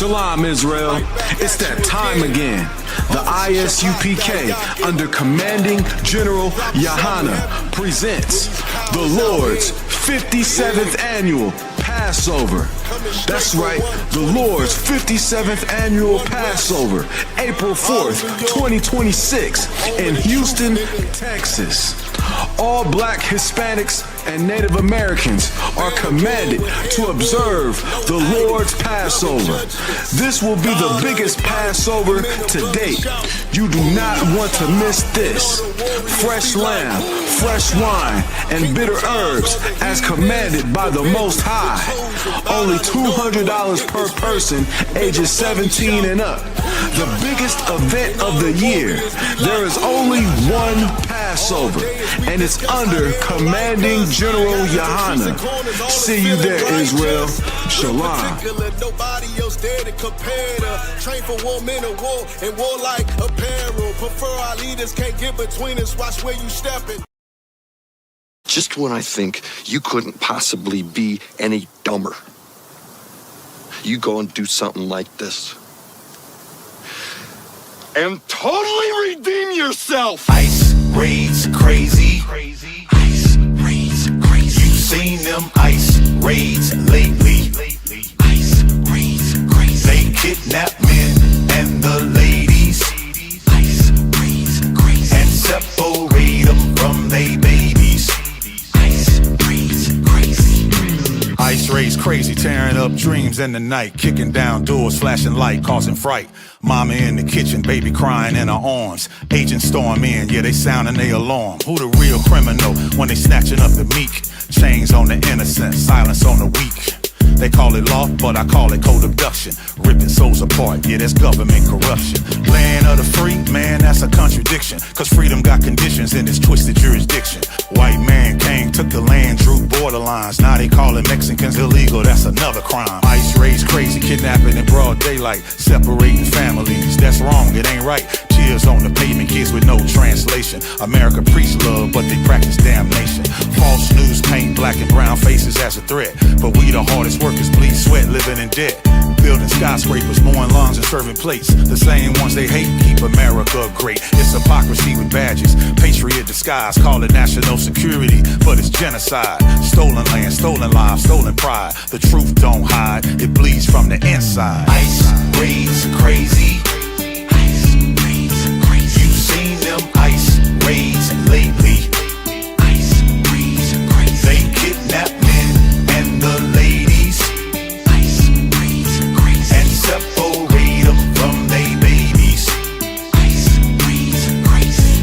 Shalom, Israel. It's that time again. The I.S.U.P.K. under Commanding General Yahanna presents the Lord's 57th Annual Passover. That's right, the Lord's 57th Annual Passover, April 4th, 2026 in Houston, Texas. All Black, Hispanics, and Native Americans are commanded to observe the Lord's Passover. This will be the biggest Passover to date. You do not want to miss this. Fresh lamb, fresh wine, and bitter herbs as commanded by the Most High. Only $200 per person ages 17 and up. The biggest event of the year. There is only one Passover, and it's under Commanding General Yahanna. See you there, Israel. Shalom. Nobody else there to compare to. Train for war, men of war, and warlike apparel. Prefer our leaders, can't get between us. Watch where you stepping. Just when I think you couldn't possibly be any dumber, you go and do something like this and totally redeem yourself. Ice raids crazy. Ice raids crazy. You seen them ice raids lately? Ice raids crazy. They kidnap men and the ladies. Ice raids crazy. And separate them from they babies. Ice raids crazy. Ice raids crazy, tearing up dreams in the night, kicking down doors, flashing light, causing fright. Mama in the kitchen, baby crying in her arms. Agents storm in, yeah, they sounding their alarm. Who the real criminal when they snatching up the meek? Chains on the innocent, silence on the weak. They call it law, but I call it co-abduction. Ripping souls apart, yeah, that's government corruption. Land of the free, man, that's a contradiction. Cause freedom got conditions in this twisted jurisdiction. White man came, took the land, drew borderlines. Now they calling Mexicans illegal, that's another crime. Ice raids crazy, kidnapping in broad daylight. Separating families, that's wrong, it ain't right. Tears on the pavement, kids with no translation. America preach love, but they practice damnation. False news paint black and brown faces as a threat. But we the hardest workers, bleed sweat, living in debt. Building skyscrapers, mowing lawns and serving plates. The same ones they hate keep America great. It's hypocrisy with badges, patriot disguise. Call it national security, but it's genocide. Stolen land, stolen lives, stolen pride. The truth don't hide, it bleeds from the inside. Ice raids crazy. Ice raids crazy. You seen them ice raids lately? Ice raids crazy. They kidnap men and the ladies. Ice raids crazy. And separate them from they babies. Ice raids crazy.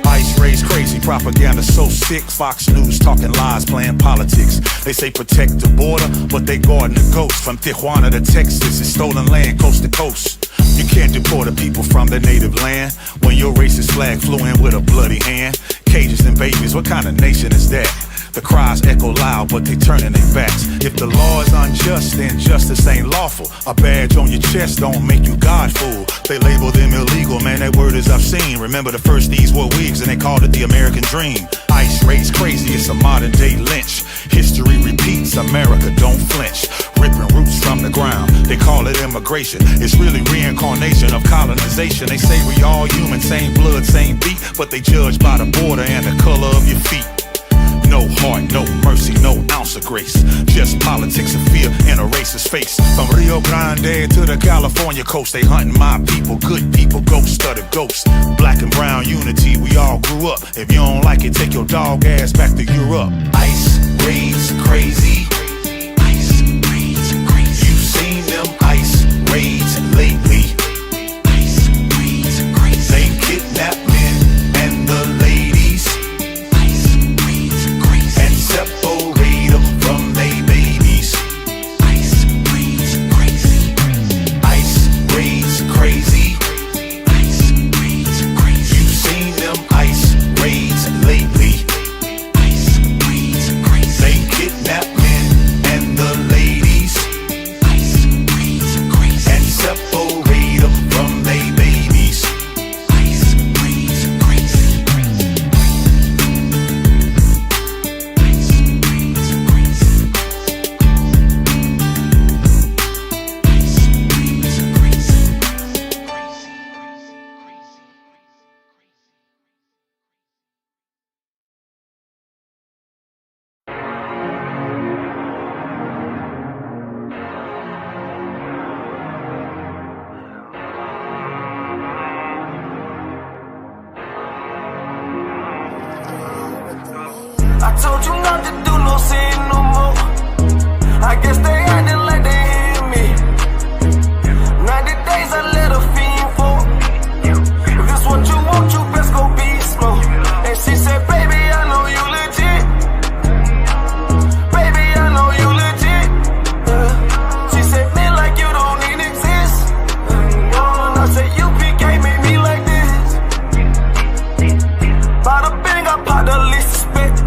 Ice raids crazy, propaganda so sick. Fox News talking lies, playing politics. They say protect the border, but they guarding the ghost. From Tijuana to Texas, it's stolen land coast to coast. You can't deport the people from their native land when your racist flag flew in with a bloody hand. Cages and babies, what kind of nation is that? The cries echo loud, but they turning their backs. If the law is unjust, then justice ain't lawful. A badge on your chest don't make you Godful. They label them illegal, man, that word is obscene. Remember the first these were wigs and they called it the American dream. Ice raids crazy, it's a modern day lynch. History repeats, America don't flinch. Ripping roots from the ground, they call it immigration. It's really reincarnation of colonization. They say we all human, same blood, same beat, but they judge by the border and the color of your feet. No heart, no mercy, no ounce of grace. Just politics of fear in a racist face. From Rio Grande to the California coast, they hunting my people, good people, ghost of the ghost. Black and brown unity, we all grew up. If you don't like it, take your dog ass back to Europe. Ice raids crazy. Ice raids crazy. You seen them ice raids lately? Ice raids crazy. They kidnap men and the ladies. Ice raids crazy. And separate them from they babies. Ice raids crazy. Ice raids crazy. Ice raids crazy. You seen them ice raids lately? Ice raids crazy. They kidnap men I told you not to do no sin no more. I guess they acting like they hear me. 90 days I let a fiend for. If this what you want, you best go beast mode. And she said, baby, I know you legit. Baby, I know you legit. She said, man, like you don't even exist. And I said, U.P.K made me like this. Bada bing, I popped the least suspect.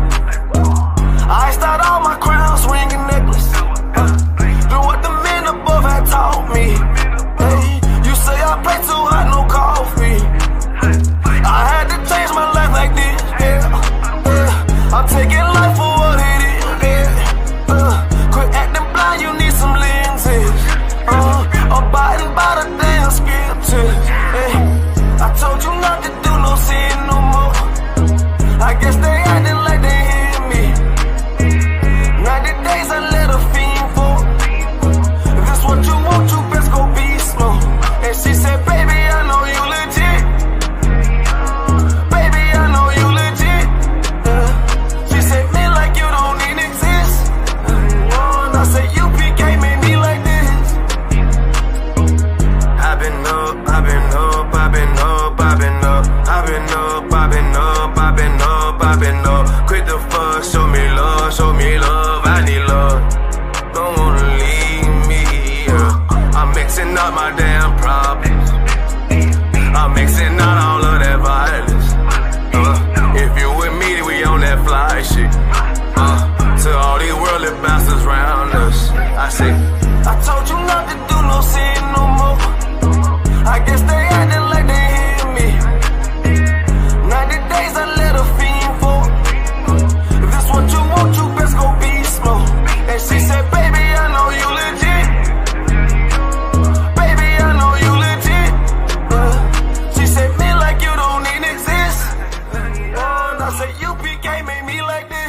I start all my crowns, ring and necklace. Do what the men above had taught me. Hey, you say I play too hot, no coffee. I had to change my life like this, yeah. I'm taking life for what it is, yeah. Quit acting blind, you need some lenses. Abiding by the damn scriptures, hey. I told you not to do no sin no more. I guess they acting like they hear me. 90 days I let a fiend for. If this what you want, you best go beast mode. And she said, baby, I know you legit. Baby, I know you legit. She said, man, like you don't even exist. And I said, U.P.K made me like this. I've been up, I've been up, I've been up, I've been up. I've been up, I've been up, I've been up, I've been up. Quit the fuss, show me love, I need love. Don't wanna leave me, yeah. I'm mixing up my damn problems. I'm mixing out all of that violence. If you with me, then we on that fly shit. To all these worldly bastards round us, I say, I told you not to do no sin no more. I guess they acting like they hear me. 90 days I let a fiend for. If this what you want, you best go beast mode. And she said, baby, I know you legit. Baby, I know you legit. She said, man, like you don't even exist. And I said, U.P.K made me like this.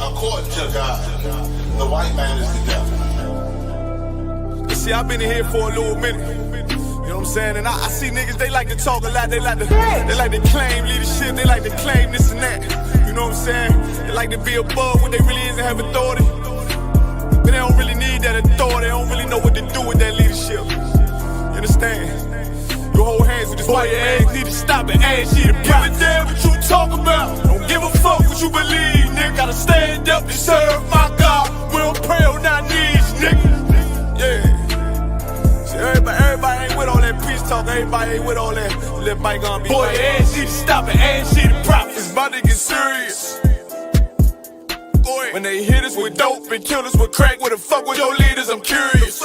According to God, the white man is the devil. You see, I've been in here for a little minute. You know what I'm saying? And I see niggas, they like to talk a lot. They like to claim leadership. They like to claim this and that. You know what I'm saying? They like to be above what they really is and have authority. But they don't really need that authority. They don't really know what to do with that leadership. You understand? You hold hands with this white ass, need to stop and ask you to give a damn what you talk about. Don't give a fuck what you believe, nigga. Gotta stand up and serve my God. We don't pray on our knees, nigga. Yeah. See, everybody ain't with all that peace talk. Everybody ain't with all that. Let bygone be. Boy, ask you to stop and ask you to profit. It's about to get serious. When they hit us with dope and kill us with crack, where the fuck with your leaders? I'm curious.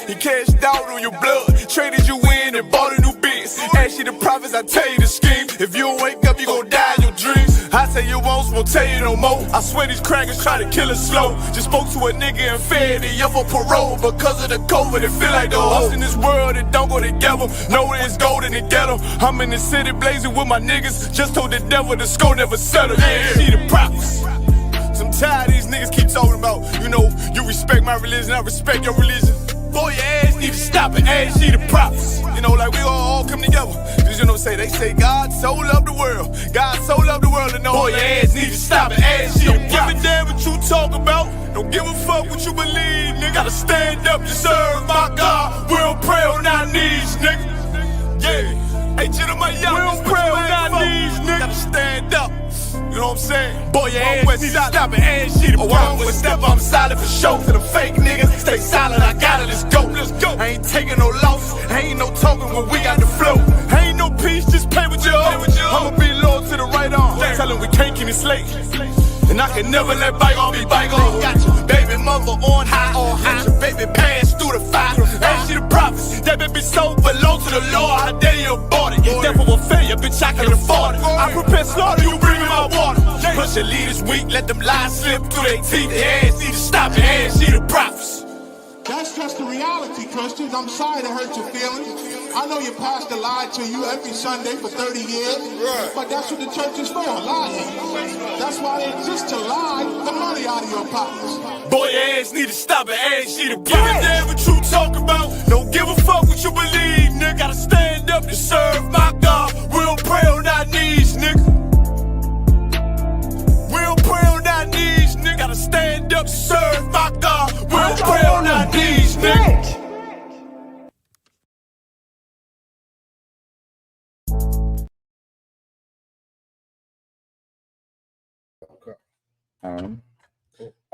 He cashed out on your blood, traded you in and bought a new biz. Ask you the prophets, I tell you the scheme. If you don't wake up, you gon' die in your dreams. I say you won't tell you no more. I swear these crackers try to kill us slow. Just spoke to a nigga and fed he up for parole. Because of the COVID, it feel like the hoes in this world that don't go together. Know it's gold in the ghetto. I'm in the city blazing with my niggas. Just told the devil the score never settle. Yeah, see the prophets. I'm tired of these niggas keep talking about, you know, you respect my religion, I respect your religion. Boy, your ass need to stop and ask you the prophets. You know, like we all come together. Cause you know, they say God so loved the world. God so loved the world and know. Boy, your ass need to stop and ask you the prophets. Don't give a damn what you talk about. Don't give a fuck what you believe, nigga. Gotta stand up to serve my God. We don't pray on our knees, nigga. Yeah. Hey, gentlemen, we don't pray on our knees, nigga. Gotta stand up. You know what I'm saying? Boy, your ass need to stop and ask you to I would step, I'm solid for show. To the fake niggas, stay silent, I got it, let's go. I ain't taking no loss, ain't no talking when we got the flow. Ain't no peace, just play with your own. I'ma be loyal to the right arm. Tell him we can't keep it slate. And I can never let bygone be bygone. Got your baby mother on high, got your baby pants through the fire. Ask you the prophets, that baby soul belong to the Lord. How dare you abort it? Devil will fail you, bitch, I can afford it. I prepare slaughter, you bring me my water. Push your leaders weak, let them lies slip through their teeth. Their ass need to stop and ask you the prophets. That's just the reality, Christians. I'm sorry to hurt your feelings. I know your pastor lied to you every Sunday for 30 years, but that's what the church is for, lying. That's why they exist, to lie the money out of your pockets. Boy, your ass need to stop it, ass need to give a damn what you talk about. Don't give a fuck what you believe, nigga. Gotta stand up to serve my God. We'll pray on our knees, nigga. We'll pray on our knees, nigga. Gotta stand up to serve my God. We'll pray on our knees, nigga.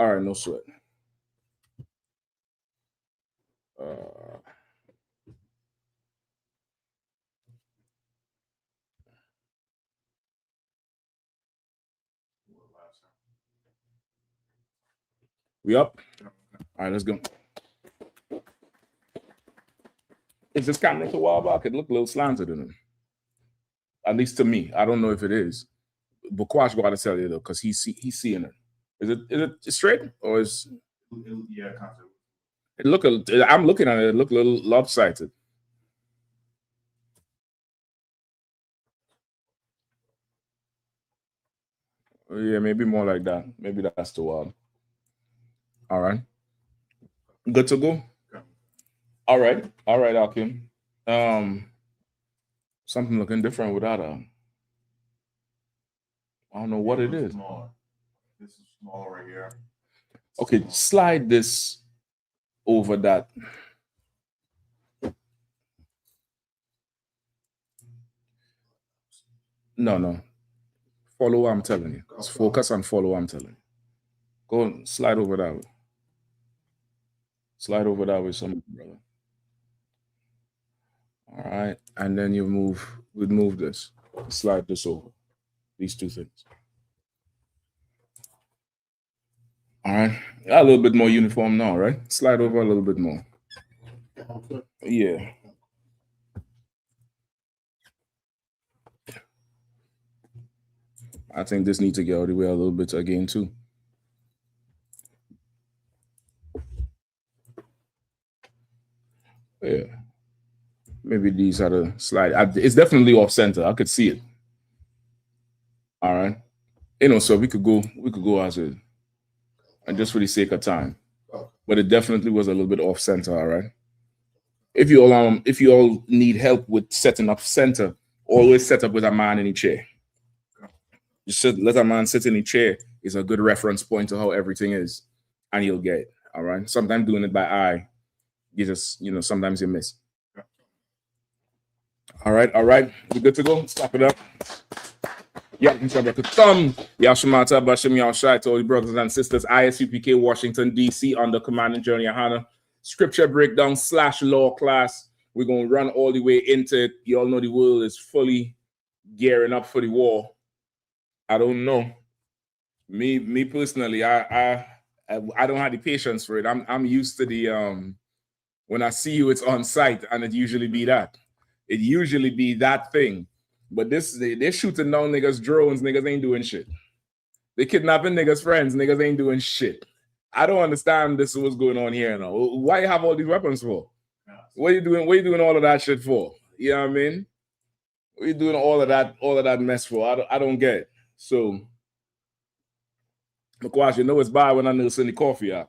All right, no sweat. We up? All right, let's go. Is this camera a while back? It looked a little slanted in it. At least to me. I don't know if it is. But Quash got to tell you though, because he's seeing it. Is it straight or is? Yeah, it look? I'm looking at it. It look a little lopsided. Yeah, maybe more like that. Maybe that's the one. All right. Good to go. All right, Akim. Something looking different without I don't know what it is. This is small right here. Okay, slide this over that. No. Follow what I'm telling you. Just focus and follow what I'm telling you. Go and slide over that way. Slide over that way, some brother. All right, and then we'd move this. Slide this over. These two things. All right, a little bit more uniform now, right? Slide over a little bit more. Yeah. I think this needs to get out of the way a little bit again too. Yeah. Maybe these are the slide. It's definitely off center. I could see it. All right. So we could go as is. And just for the sake of time. But it definitely was a little bit off center, all right? If you all need help with setting up center, always set up with a man in a chair. Just let a man sit in a chair is a good reference point to how everything is, and you'll get it. All right. Sometimes doing it by eye, you just sometimes you miss. All right. We good to go? Stop it up. Yeah, Yashimata Bashim Yashai to all the brothers and sisters, I.S.U.P.K, Washington, D.C, under command and Journey Yahanna. Scripture breakdown / law class. We're going to run all the way into it. You all know the world is fully gearing up for the war. I don't know. Me personally, I don't have the patience for it. I'm used to the when I see you, it's on site, and it usually be that. It usually be that thing. But they're shooting down niggas' drones. Niggas ain't doing shit. They kidnapping niggas' friends. Niggas ain't doing shit. I don't understand this is what's going on here now. Why you have all these weapons for? What are you doing? What are you doing all of that shit for? You know what I mean? What are you doing all of that mess for? I don't get it. So, McQuash, you know it's bad when I nurse any coffee out.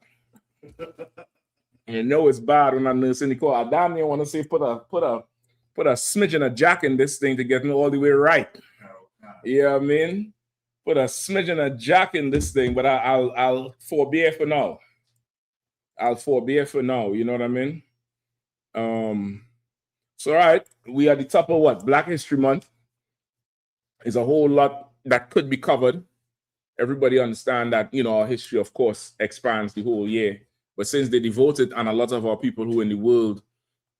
You know it's bad when I nurse any coffee. I damn near want to say put a smidgen of jack in this thing to get me all the way right. You know what I mean? Put a smidgen of jack in this thing, but I'll forbear for now. You know what I mean? So all right, we are at the top of what? Black History Month. There's a whole lot that could be covered. Everybody understand that, our history, of course, expands the whole year. But since they devoted, and a lot of our people who in the world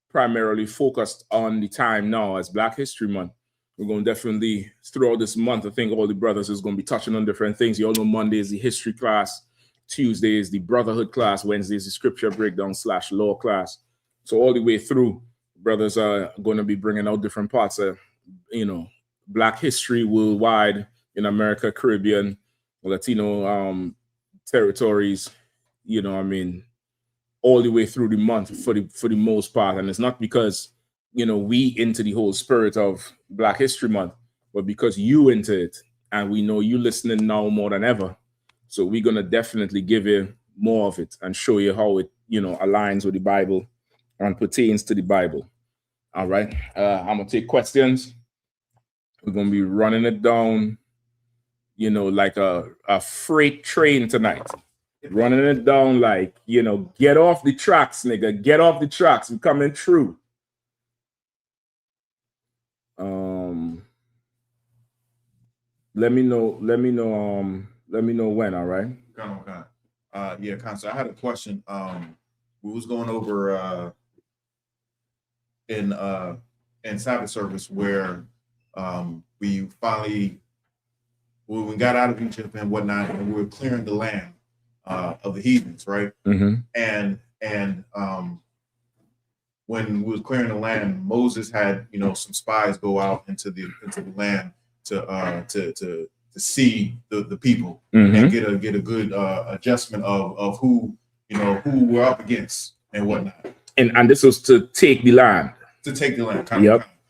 primarily focused on the time now as Black History Month, we're going to definitely, throughout this month, I think all the brothers is going to be touching on different things. You all know Monday is the history class, Tuesday is the brotherhood class, Wednesday is the scripture breakdown / law class. So all the way through, brothers are going to be bringing out different parts of, Black history worldwide, in America, Caribbean, Latino territories, all the way through the month for the most part. And it's not because, you know, we into the whole spirit of Black History Month, but because you into it, and we know you listening now more than ever. So we're gonna definitely give you more of it and show you how it, you know, aligns with the Bible and pertains to the Bible. All right. I'm gonna take questions. We're gonna be running it down, you know, like a freight train tonight. Running it down like, you know, get off the tracks, nigga. Get off the tracks. We're coming through. Let me know when, all right? Okay. Yeah, Cussin, I had a question. We was going over in Sabbath service where we finally, when we got out of Egypt and whatnot, and we were clearing the land of the heathens, right? Mm-hmm. And when we was clearing the land, Moses had, you know, some spies go out into the land to see the people, Mm-hmm. and get a good adjustment of who, you know, who we're up against and whatnot. And this was to take the land. To take the land,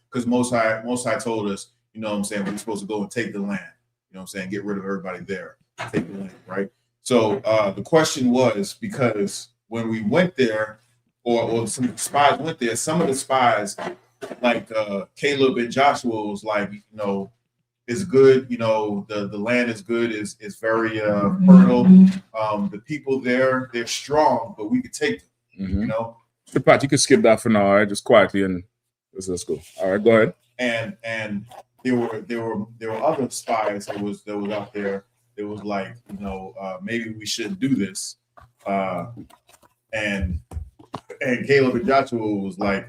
because Most High told us, you know what I'm saying, we're supposed to go and take the land. You know what I'm saying, get rid of everybody there, take the land, right? So the question was, because when we went there, or some spies went there, some of the spies, like Caleb and Joshua, was like, you know, it's good, you know, the land is good, is very fertile. The people there, they're strong, but we could take them, Mm-hmm. you know. The part you can skip that for now, all right? Just quietly, and let's go. All right, go ahead. And there were other spies that was out there. It was like, you know, maybe we shouldn't do this. And Caleb and Joshua was like,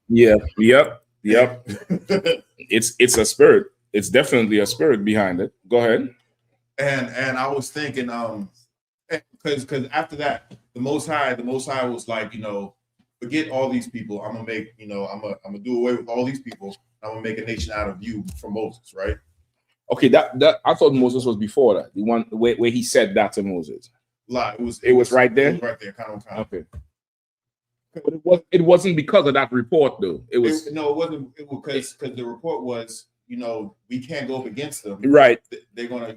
Yep. It's a spirit. It's definitely a spirit behind it. Go ahead. And I was thinking, because after that, the Most High was like, you know, forget all these people. I'm gonna make, you know, I'm gonna do away with all these people. I'm gonna make a nation out of you from Moses, right? Okay, that I thought Moses was before that. The one where he said that to Moses. It was right there. It was right there, kind of. Okay. But it wasn't because of that report, though. It wasn't. It was because the report was, you know, we can't go up against them. Right. They're gonna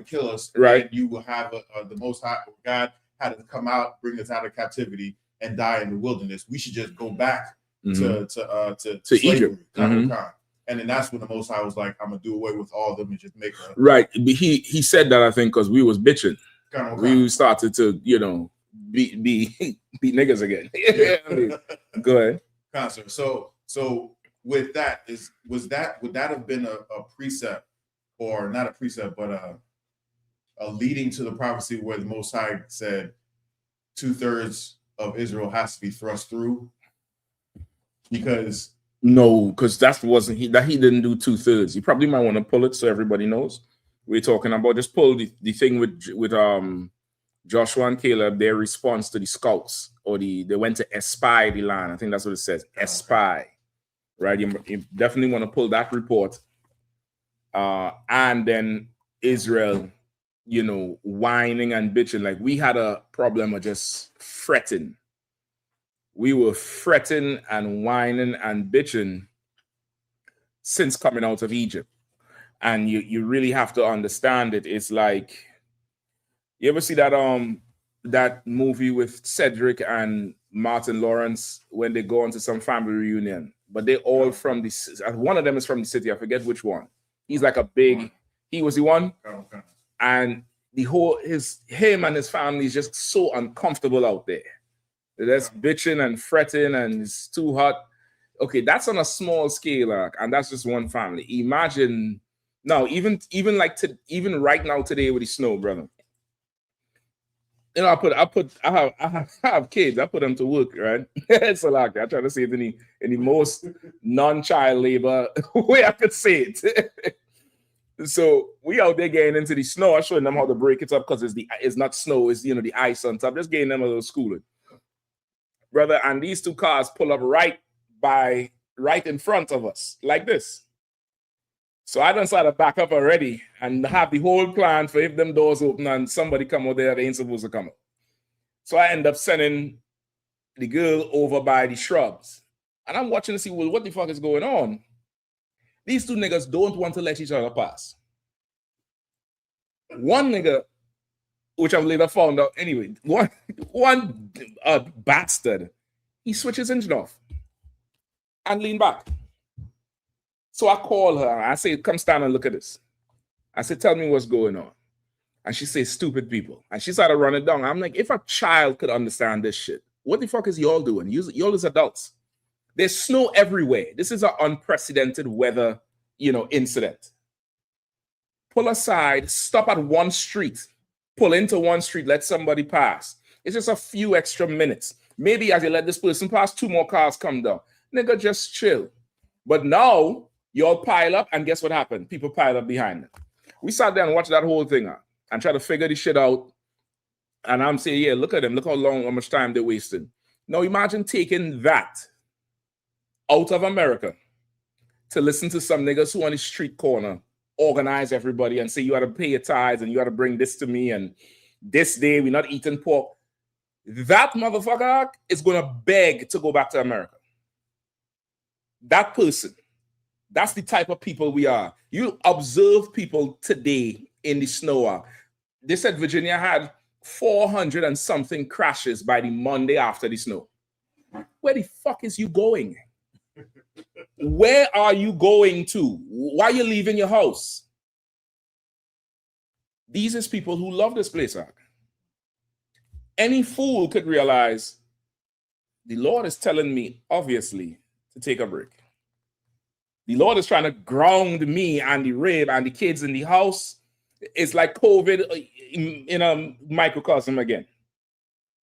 kill us. Right. And you will have the Most High God had to come out, bring us out of captivity, and die in the wilderness. We should just go back to Egypt. Mm-hmm. And then that's when the Most High was like, I'm gonna do away with all of them and just make a right. He said that, I think, because we was bitching. We started to, you know, be niggas again. Go ahead. Concert. So with that, would that have been a precept, or not a precept, but a leading to the prophecy where the Most High said 2/3 of Israel has to be thrust through? Because that wasn't he didn't do 2/3. You probably might want to pull it so everybody knows. We're talking about, just pull the thing with Joshua and Caleb, their response to the scouts, or they went to espy the land. I think that's what it says, espy, right? You definitely want to pull that report. And then Israel, you know, whining and bitching. Like, we had a problem of just fretting. We were fretting and whining and bitching since coming out of Egypt. And you really have to understand it. It's like, you ever see that movie with Cedric and Martin Lawrence when they go into some family reunion, but they all from one of them is from the city. I forget which one. He's like he was the one. Okay. And him and his family is just so uncomfortable out there. They're just bitching and fretting, and it's too hot. Okay, that's on a small scale, and that's just one family. Imagine now, even right now today with the snow, brother. You know, I have kids. I put them to work, right? So like, I try to save any most non-child labor way I could say it. So we out there getting into the snow. I'm showing them how to break it up, because it's not snow, it's, you know, the ice on top. Just getting them a little schooling, brother. And these two cars pull up right in front of us, like this. So I done started back up already and have the whole plan for if them doors open and somebody come out there, they ain't supposed to come out. So I end up sending the girl over by the shrubs. And I'm watching to see, well, what the fuck is going on? These two niggas don't want to let each other pass. One nigga, which I've later found out, anyway, one bastard, he switches engine off and lean back. So I call her. I say, come stand and look at this. I said, tell me what's going on. And she says, stupid people. And she started running down. I'm like, if a child could understand this shit, what the fuck is y'all doing? Y'all as adults. There's snow everywhere. This is an unprecedented weather, incident. Pull aside, stop at one street, pull into one street, let somebody pass. It's just a few extra minutes. Maybe as you let this person pass, 2 more cars come down. Nigga, just chill. But now, y'all pile up, and guess what happened? People pile up behind them. We sat there and watched that whole thing out and try to figure this shit out. And I'm saying, yeah, look at them. Look how much time they're wasting. Now imagine taking that out of America to listen to some niggas who on the street corner organize everybody and say you got to pay your tithes and you got to bring this to me and this day we're not eating pork. That motherfucker is going to beg to go back to America. That person, that's the type of people we are. You observe people today in the snow. They said Virginia had 400 and something crashes by the Monday after the snow. Where the fuck is you going? Where are you going to? Why are you leaving your house? These is people who love this place. Any fool could realize the Lord is telling me, obviously, to take a break. The Lord is trying to ground me and the rib and the kids in the house. It's like COVID in a microcosm again.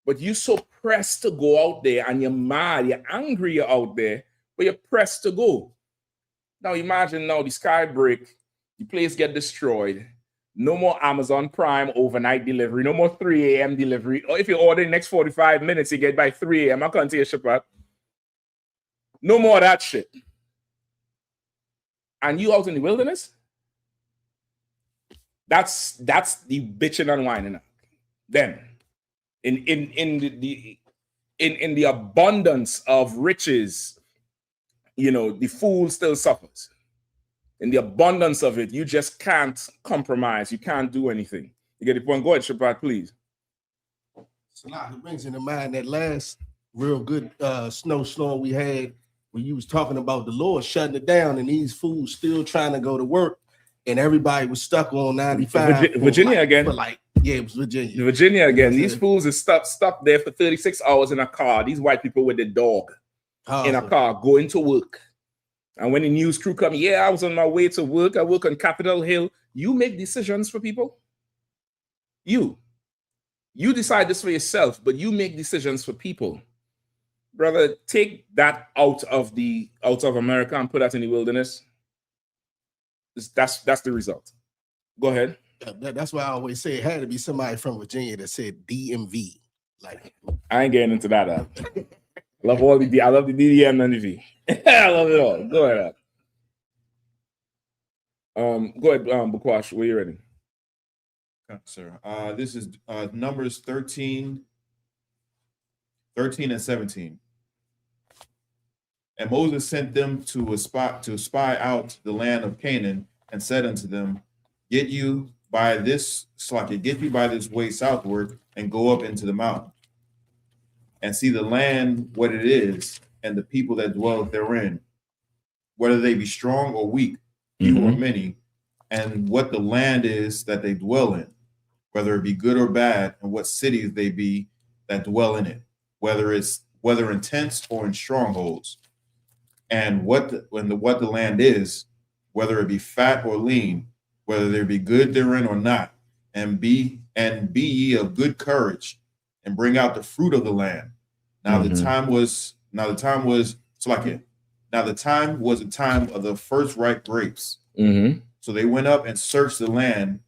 But you're so pressed to go out there and you're mad, you're angry you're out there, but you're pressed to go. Now imagine now the sky break, the place get destroyed. No more Amazon Prime overnight delivery, no more 3 a.m. delivery. Or if you order in the next 45 minutes, you get by 3 a.m. I can't tell you ship out. No more of that shit. And you out in the wilderness? That's the bitching and whining. Then in the abundance of riches, the fool still suffers. In the abundance of it, you just can't compromise. You can't do anything. You get the point? Go ahead, Shabbat, please. Salah, it brings into mind that last real good snowstorm we had when you was talking about the Lord shutting it down and these fools still trying to go to work and everybody was stuck on 95. Virginia again. Yeah, it was Virginia. Virginia again. These fools are stuck there for 36 hours in a car. These white people with the dog in a car going to work. And when the news crew come, yeah, I was on my way to work. I work on Capitol Hill. You make decisions for people. You decide this for yourself, but you make decisions for people. Brother, take that out of America and put that in the wilderness. That's the result. Go ahead. That's why I always say it had to be somebody from Virginia that said DMV. Like I ain't getting into that. I love I love the DDM and the V. I love it all. Go ahead. Go ahead, Bukwash, were you ready? Okay, sir. This is Numbers 13 and 17. And Moses sent them to spy out the land of Canaan, and said unto them, Get you by this way southward, and go up into the mountain, and see the land what it is, and the people that dwell therein, whether they be strong or weak, few or many, and what the land is that they dwell in, whether it be good or bad, and what cities they be that dwell in it, whether in tents or in strongholds, and what the land is, whether it be fat or lean, whether there be good therein or not, and be ye of good courage, and bring out the fruit of the land. Now the time was a time of the first ripe grapes. So they went up and searched the land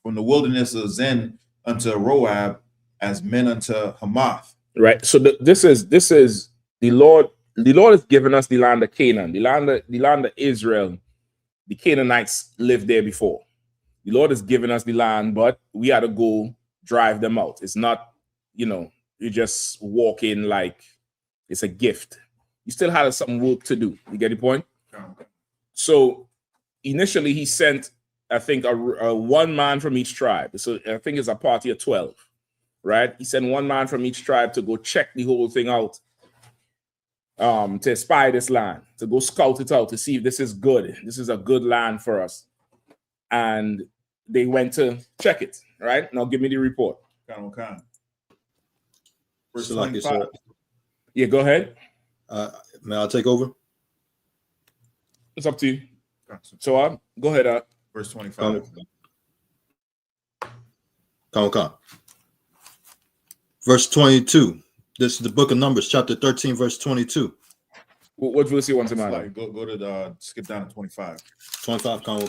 from the wilderness of Zin unto Roab, as men unto Hamath. Right. So this is the Lord. The Lord has given us the land of Canaan, the land of Israel. The Canaanites lived there before. The Lord has given us the land, but we had to go drive them out. It's not you just walk in like it's a gift. You still had some work to do. You get the point? So initially he sent, I think, a one man from each tribe. So I think it's a party of 12, right? He sent one man from each tribe to go check the whole thing out, to spy this land, to go scout it out, to see if this is good. This is a good land for us. And they went to check it, right? Now give me the report. Verse So like 25. Yeah, go ahead. May I take over? It's up to you. So go ahead. Verse 25. Come. Verse 22. This is the book of Numbers, chapter 13, verse 22. What verse you want to man? Go to skip down to 25. 25, come.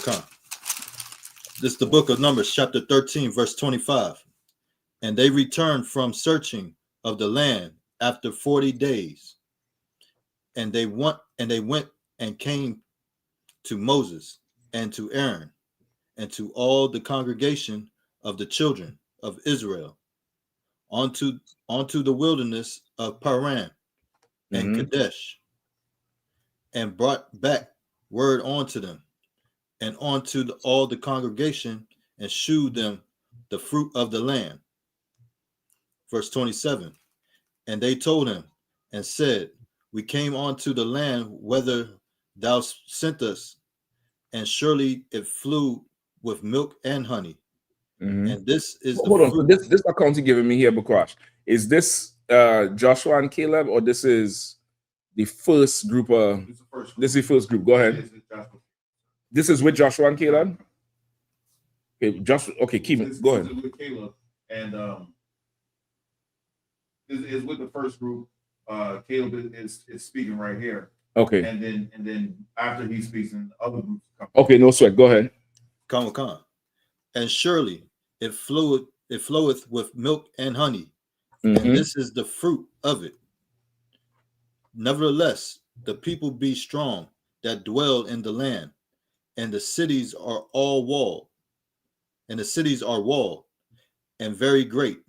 This is the book of Numbers, chapter 13, verse 25. And they returned from searching of the land after 40 days. And they went and came to Moses and to Aaron and to all the congregation of the children of Israel onto the wilderness of Paran and Kadesh, and brought back word unto them and unto all the congregation, and shewed them the fruit of the land. Verse 27. And they told him and said, we came onto the land whither thou sent us, and surely it flew with milk and honey. And this is hold on. So this account you're giving me here, Bukash, is this Joshua and Caleb, or this is the first group? This is the first group. Go ahead. This is with Joshua and Caleb. Okay, okay, keep it. Go ahead. With Caleb, and is with the first group. Caleb is speaking right here. Okay. And then after he speaks, and other groups come. Okay, no sweat. Go ahead. Come. And surely it floweth with milk and honey, and this is the fruit of it. Nevertheless, the people be strong that dwell in the land, and the cities are all walled, and very great.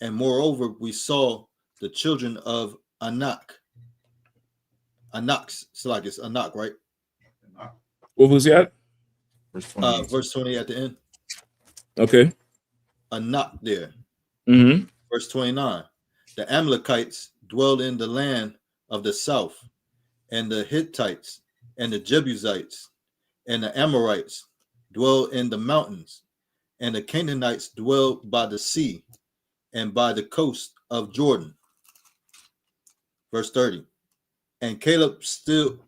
And moreover, we saw the children of Anak. So like it's Anak, right? What was that? Verse 20 at the end. Okay. Anak there. Verse 29. The Amalekites dwell in the land of the south, and the Hittites and the Jebusites and the Amorites dwell in the mountains, and the Canaanites dwell by the sea and by the coast of Jordan. Verse 30. And Caleb stilled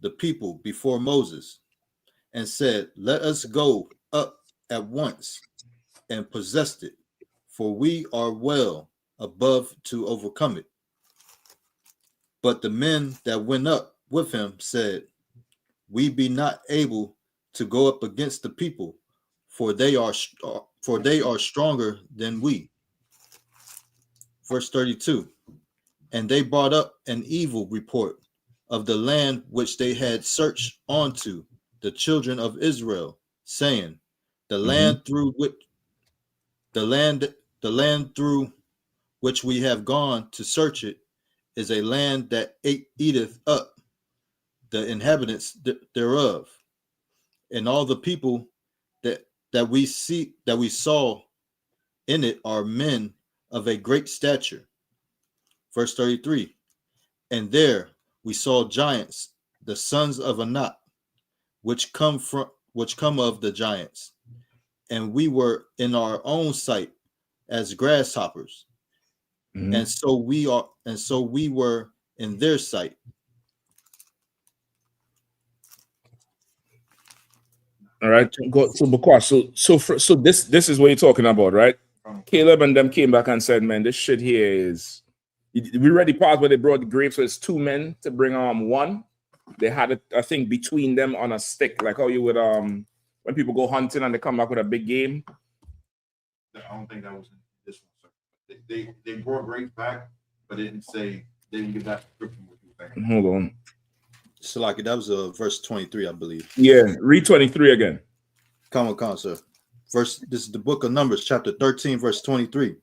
the people before Moses, and said, let us go up at once and possess it, for we are well above to overcome it. But the men that went up with him said, we be not able to go up against the people, for they are stronger than we. Verse 32. And they brought up an evil report of the land which they had searched unto the children of Israel, saying, the land through which we have gone to search it is a land that eateth up the inhabitants thereof, and all the people that we saw in it are men of a great stature. Verse 33. And there we saw giants, the sons of Anak, which come of the giants, and we were in our own sight as grasshoppers, and so we were in their sight. All right. So this is what you're talking about, right? Caleb and them came back and said, man, this shit here is. We read the part where they brought the grapes, so it's two men to bring one. They had it, I think, between them on a stick, like how you would when people go hunting and they come back with a big game. I don't think that was in this one, sir. They brought grapes back, but they didn't give that description. What you think? Hold on. So like that was verse 23, I believe. Yeah, read 23 again. Come, sir. This is the book of Numbers, chapter 13, verse 23.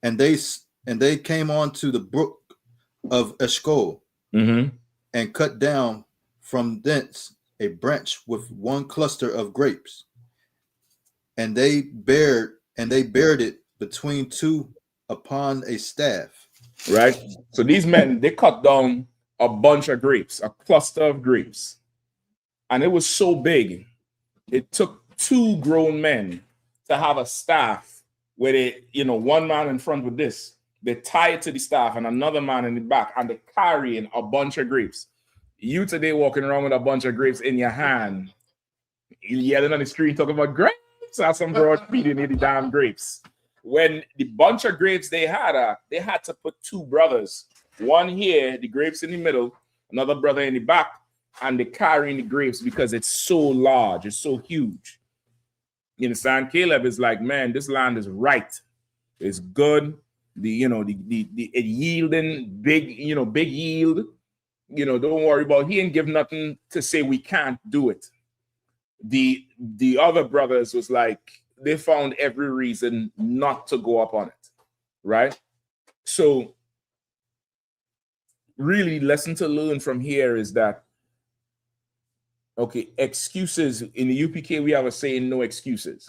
And they came on to the brook of Eshcol, and cut down from thence a branch with one cluster of grapes, and they bared it between two upon a staff. Right. So these men, they cut down a bunch of grapes, a cluster of grapes, and it was so big, it took 2 grown men to have a staff where they, one man in front with this, they tie it to the staff, and another man in the back, and they're carrying a bunch of grapes. You today walking around with a bunch of grapes in your hand, yelling on the street talking about grapes, or some broad feeding the damn grapes. When the bunch of grapes they had to put 2 brothers, one here, the grapes in the middle, another brother in the back, and they're carrying the grapes because it's so large, it's so huge. You understand? Caleb is like, man, this land is right. It's good. It yielding big, big yield. Don't worry about. He ain't give nothing to say we can't do it. The other brothers was like, they found every reason not to go up on it, right? So really, lesson to learn from here is that, okay, excuses. In the UPK, we have a saying, no excuses.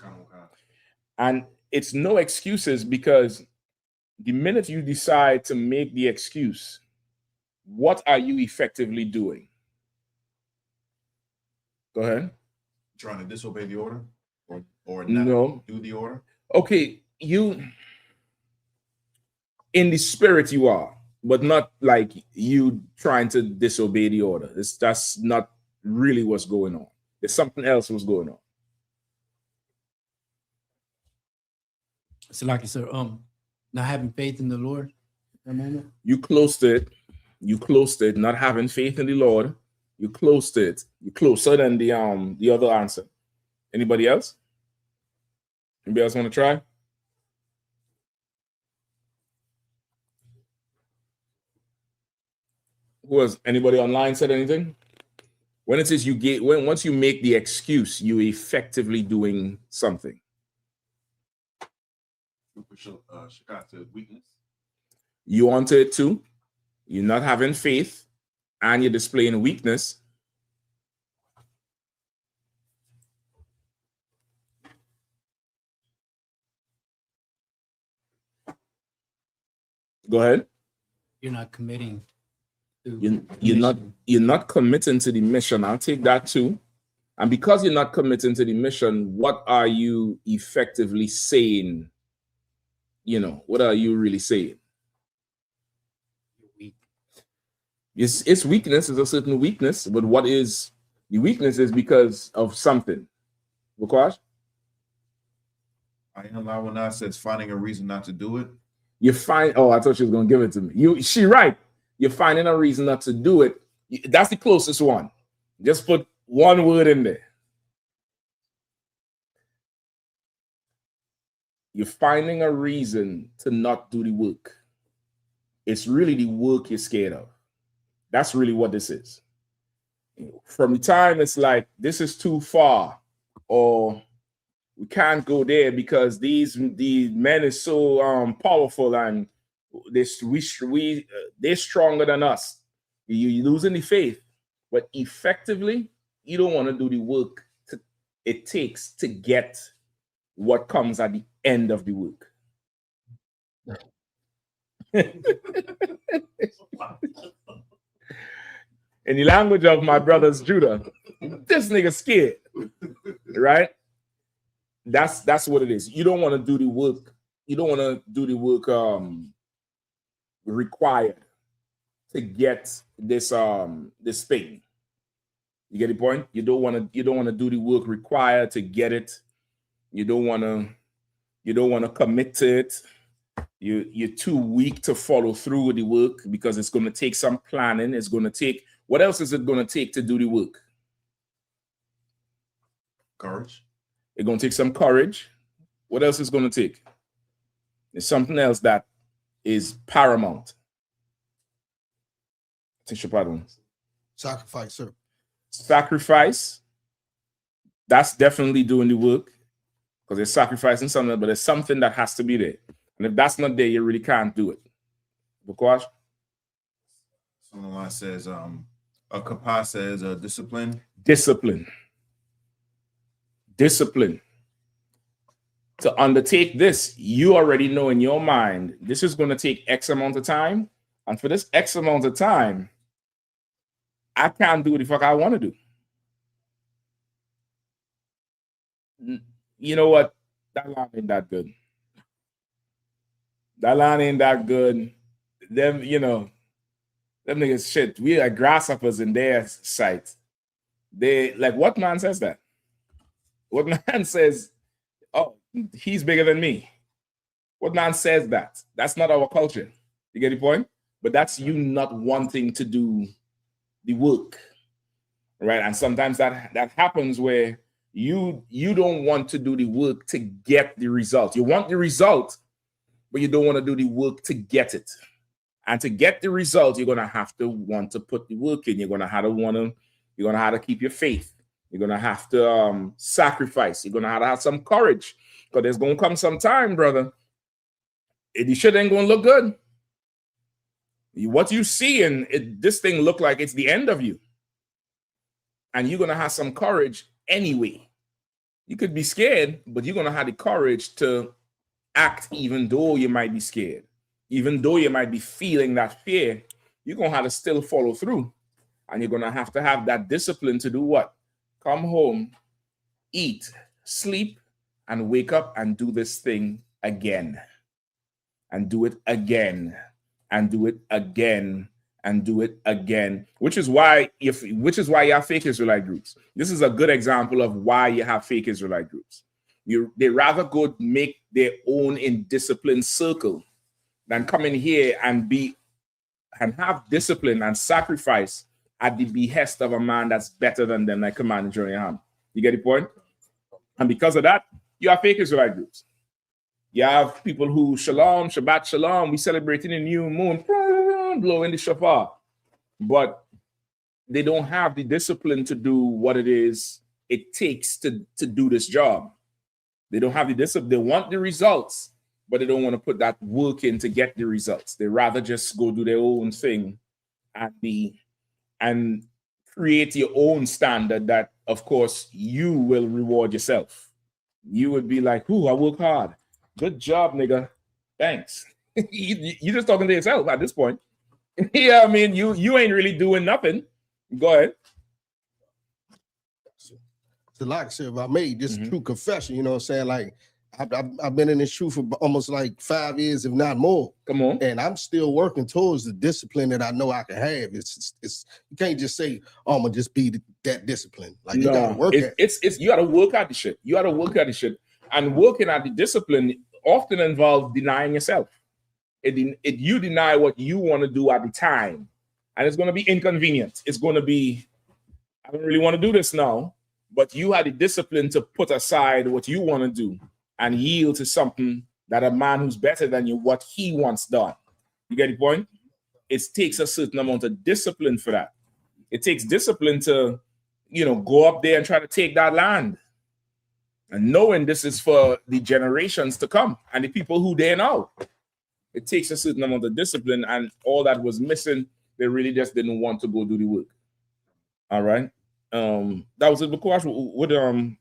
And it's no excuses because the minute you decide to make the excuse, what are you effectively doing? Go ahead. Trying to disobey the order or not do the order? Okay, you, in the spirit you are, but not like you trying to disobey the order. That's not really what's going on. There's something else was going on. So like you said, not having faith in the Lord. You close to it. You close to it. Not having faith in the Lord. You close to it. You're closer than the other answer. Anybody else? Anybody else want to try? Who has anybody online said anything? When it says once you make the excuse, you're effectively doing something. Weakness. You want it too. You're not having faith, and you're displaying weakness. Go ahead. You're not committing. You're not committing to the mission. I'll take that too. And because you're not committing to the mission, what are you effectively saying? What are you really saying? You're weak. It's weakness. It's a certain weakness, but what is the weakness is because of something. Wakash? Yahanna says finding a reason not to do it. I thought she was gonna give it to me. She right. You're finding a reason not to do it. That's the closest one. Just put one word in there. You're finding a reason to not do the work. It's really the work you're scared of. That's really what this is. From the time it's like, this is too far, or we can't go there because the men is so powerful and they're stronger than us. You're losing the faith, but effectively, you don't want to do the work it takes to get what comes at the end of the work. In the language of my brothers Judah, this nigga scared, right? That's what it is. You don't want to do the work. You don't want to do the work required to get this thing. You get the point? You don't want to do the work required to get it. You don't want to commit to it. You're too weak to follow through with the work because it's going to take some planning. It's going to take, what else is it going to take to do the work? Courage. It's going to take some courage. What else is going to take? There's something else that is paramount. Sacrifice, sir. Sacrifice. That's definitely doing the work. because they're sacrificing something, but there's something that has to be there. And if that's not there, you really can't do it. Because someone says, a kapa says discipline. Discipline. Discipline. To undertake this, you already know in your mind, this is going to take X amount of time. And for this X amount of time, I can't do what the fuck I want to do. You know what? That line ain't that good. That line ain't that good. Them, them niggas shit. We are grasshoppers in their sight. They like, what man says that? What man says, oh, he's bigger than me? What man says that? That's not our culture. You get the point? But that's you not wanting to do the work, right? And sometimes that happens where you don't want to do the work to get the result. You want the result, but you don't want to do the work to get it. And to get the result, you're gonna have to want to put the work in. You're gonna have to keep your faith. You're gonna have to sacrifice. You're gonna have some courage, because there's gonna come some time, brother. The shit ain't gonna look good. What you see and this thing look like it's the end of you, and you're gonna have some courage anyway. You could be scared, but you're gonna have the courage to act, even though you might be scared, even though you might be feeling that fear. You're gonna have to still follow through, and you're gonna have to have that discipline to do what? Come home, eat, sleep, and wake up and do this thing again, and do it again, and do it again, and do it again. Which is why you have fake Israelite groups. This is a good example of why you have fake Israelite groups. They rather go make their own indisciplined circle than come in here and have discipline and sacrifice at the behest of a man that's better than them, like Commander Yahanna. You get the point? And because of that, you have fake Israelite groups. You have people who Shalom, Shabbat Shalom, we celebrating the new moon, blowing the shofar, but they don't have the discipline to do what it takes to do this job. They don't have the discipline. They want the results, but they don't want to put that work in to get the results. They rather just go do their own thing and create your own standard that, of course, you will reward yourself. You would be like, "Ooh, I work hard. Good job, nigga. Thanks." You're just talking to yourself at this point. Yeah, I mean, you ain't really doing nothing. Go ahead. So like I said, if I made this true confession, you know what I'm saying? Like, I've been in this truth for almost like 5 years, if not more. Come on. And I'm still working towards the discipline that I know I can have. It's you can't just say, "Oh, I'm gonna just be that discipline." Like, you gotta work at it. You gotta work at the shit. You gotta work at the shit. And working at the discipline often involves denying yourself. You deny what you want to do at the time, and it's going to be inconvenient. It's going to be, I don't really want to do this now, but you had the discipline to put aside what you want to do and yield to something that a man who's better than you, what he wants done. You get the point? It takes a certain amount of discipline for that. It takes discipline to, go up there and try to take that land. And knowing this is for the generations to come and the people who they know. It takes a certain amount of discipline, and all that was missing, they really just didn't want to go do the work. All right. That was it. What I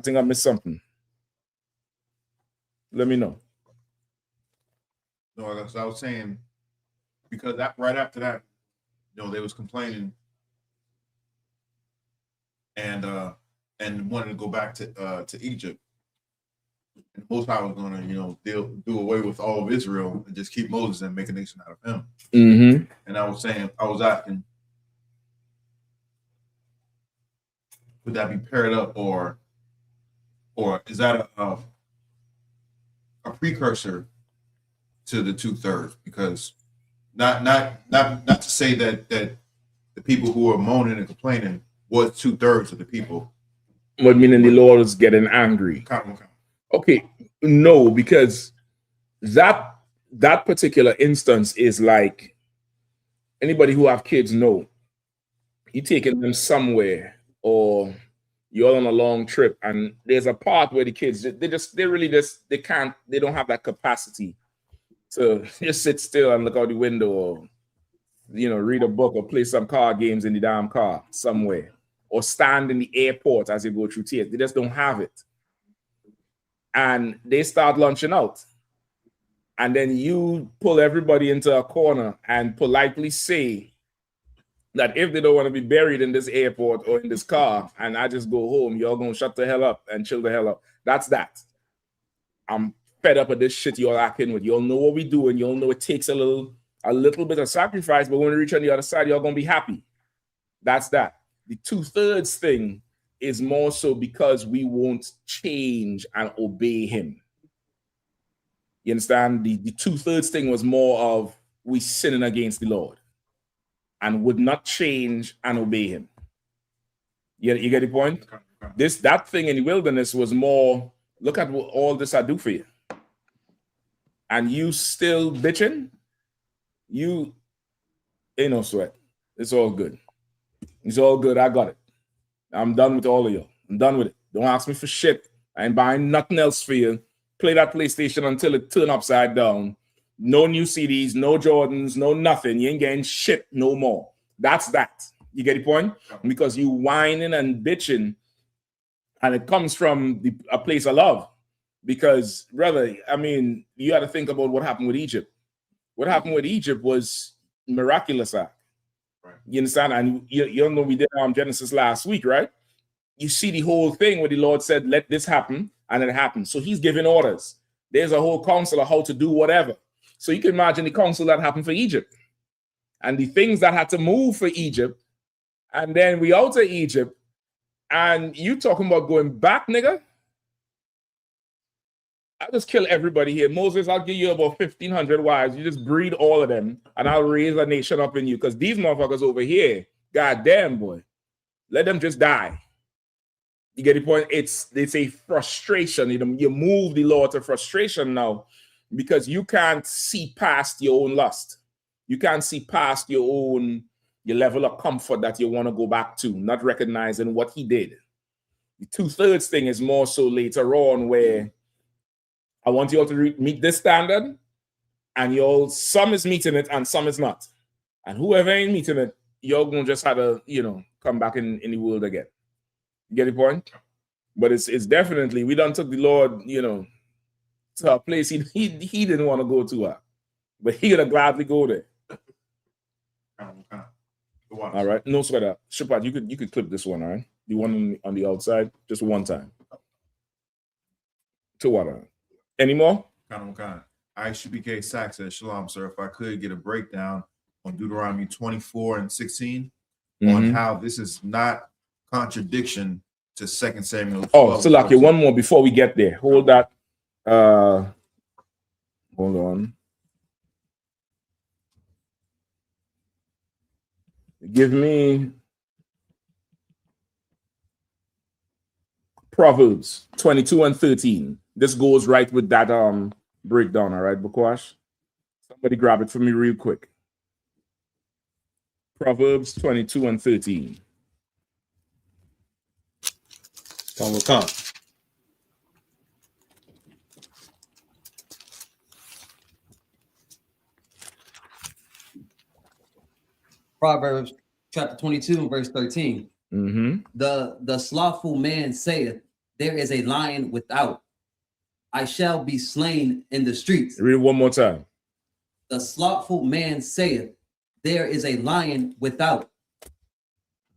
think I missed something. Let me know. No, that's what I was saying, because right after that, they was complaining and wanted to go back to Egypt. And the Most High was going to, do away with all of Israel and just keep Moses and make a nation out of him. Mm-hmm. And I was asking, would that be paired up, or is that a precursor to the 2/3? Because not to say that the people who are moaning and complaining was 2/3 of the people. What meaning the Lord is getting angry? Okay, no, because that particular instance is like, anybody who have kids know, you taking them somewhere, or you're on a long trip, and there's a part where the kids they don't have that capacity to just sit still and look out the window, or read a book or play some card games in the damn car somewhere, or stand in the airport as you go through tears. They just don't have it, and they start launching out, and then you pull everybody into a corner and politely say that if they don't want to be buried in this airport or in this car, and I just go home, you're going to shut the hell up and chill the hell up. That's that. I'm fed up of this shit you're acting with. You'll know what we do, and you'll know it takes a little bit of sacrifice, but when we reach on the other side, you're going to be happy. That's that. The 2/3 thing is more so because we won't change and obey him. You understand? The 2/3 thing was more of we sinning against the Lord and would not change and obey him. You get the point? That thing in the wilderness was more, look at what all this I do for you. And you still bitching? You ain't no sweat. It's all good. It's all good. I got it. I'm done with all of you. I'm done with it. Don't ask me for shit. I ain't buying nothing else for you. Play that PlayStation until it turn upside down. No new CDs, no Jordans, no nothing. You ain't getting shit no more. That's that. You get the point? Because you whining and bitching, and it comes from a place of love. Because, brother, I mean, you got to think about what happened with Egypt. What happened with Egypt was miraculous. Right. You understand? And you know we did Genesis last week, right? You see the whole thing where the Lord said, let this happen, and it happened. So he's giving orders. There's a whole council of how to do whatever. So you can imagine the council that happened for Egypt and the things that had to move for Egypt. And then we out of Egypt, and you talking about going back, nigga? I'll just kill everybody here. Moses, I'll give you about 1,500 wives. You just breed all of them, and I'll raise a nation up in you. Because these motherfuckers over here, goddamn, boy, let them just die. You get the point? It's a frustration. You move the law to frustration now because you can't see past your own lust. You can't see past your level of comfort that you want to go back to, not recognizing what he did. The 2/3 thing is more so later on, where I want you all to meet this standard, and some is meeting it and some is not. And whoever ain't meeting it, you're going to just have to, come back in the world again. You get the point? But it's definitely, we done took the Lord, to a place he didn't want to go to, but he would have gladly go there. All right, no sweater. Shabbat, you could clip this one, all right? The one on the outside, just one time. To what? Any more? I.S.U.P.K. Sack says, Shalom, sir. If I could get a breakdown on Deuteronomy 24 and 16 on how this is not contradiction to 2 Samuel 12. Oh, so like one more before we get there. Hold that. Hold on. Give me Proverbs 22 and 13. This goes right with that breakdown, all right, Bukwash? Somebody grab it for me real quick. Proverbs 22 and 13. Proverbs chapter 22 and verse 13. The slothful man saith, there is a lion without. I shall be slain in the streets. Read it one more time. The slothful man saith, there is a lion without.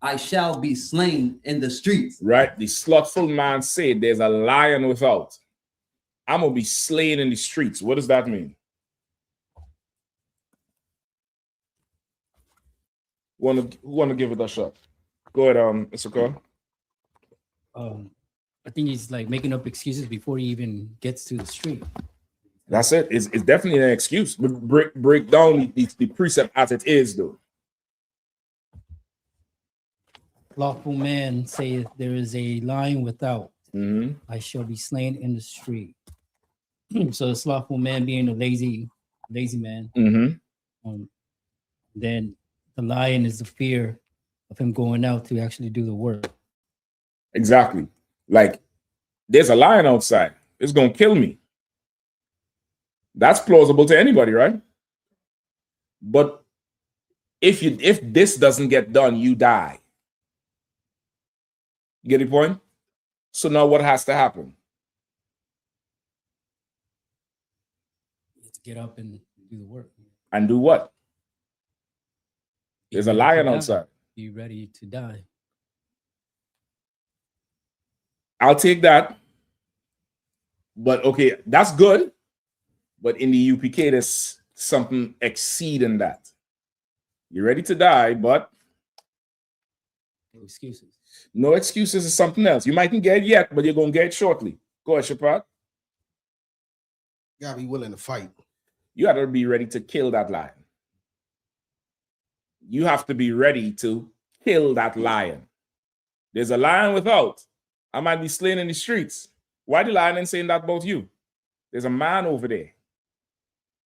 I shall be slain in the streets. Right? The slothful man said, there's a lion without. I'm going to be slain in the streets. What does that mean? Want to give it a shot? Go ahead, I.S.U.P.K. I think he's like making up excuses before he even gets to the street. That's it. It's definitely an excuse. Break down the precept as it is, though. Lawful man saith, there is a lion without. I shall be slain in the street. So the slothful man being a lazy man. Then the lion is the fear of him going out to actually do the work. Exactly. Like, there's a lion outside. It's going to kill me. That's plausible to anybody, right? But if this doesn't get done, you die. You get the point? So now what has to happen? You have to get up and do the work. And do what? There's a lion outside. Be ready to die. I'll take that. But okay, that's good. But in the UPK, there's something exceeding that. You're ready to die, but no excuses. No excuses is something else. You mightn't get it yet, but you're going to get it shortly. Go ahead, Shepard. You gotta be willing to fight. You got to be ready to kill that lion. You have to be ready to kill that lion. There's a lion without. I might be slain in the streets. Why the lion ain't saying that about you? There's a man over there.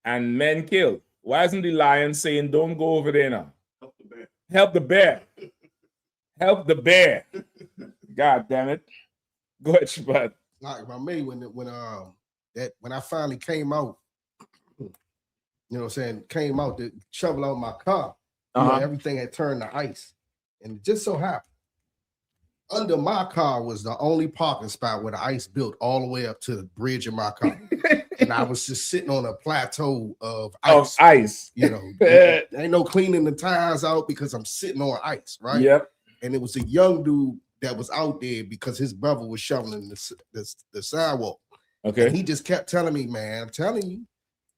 And men killed. Why isn't the lion saying, don't go over there now? Help the bear. Help the bear. Help the bear. God damn it. Go ahead, Shabbat. Like by me, when I finally came out, you know what I'm saying, came out to shovel out my car, you know, everything had turned to ice. And it just so happened, under my car was the only parking spot where the ice built all the way up to the bridge of my car. And I was just sitting on a plateau of ice. You know, ain't no cleaning the tires out because I'm sitting on ice, right? Yep. And it was a young dude that was out there because his brother was shoveling the sidewalk. Okay. And he just kept telling me, man, I'm telling you,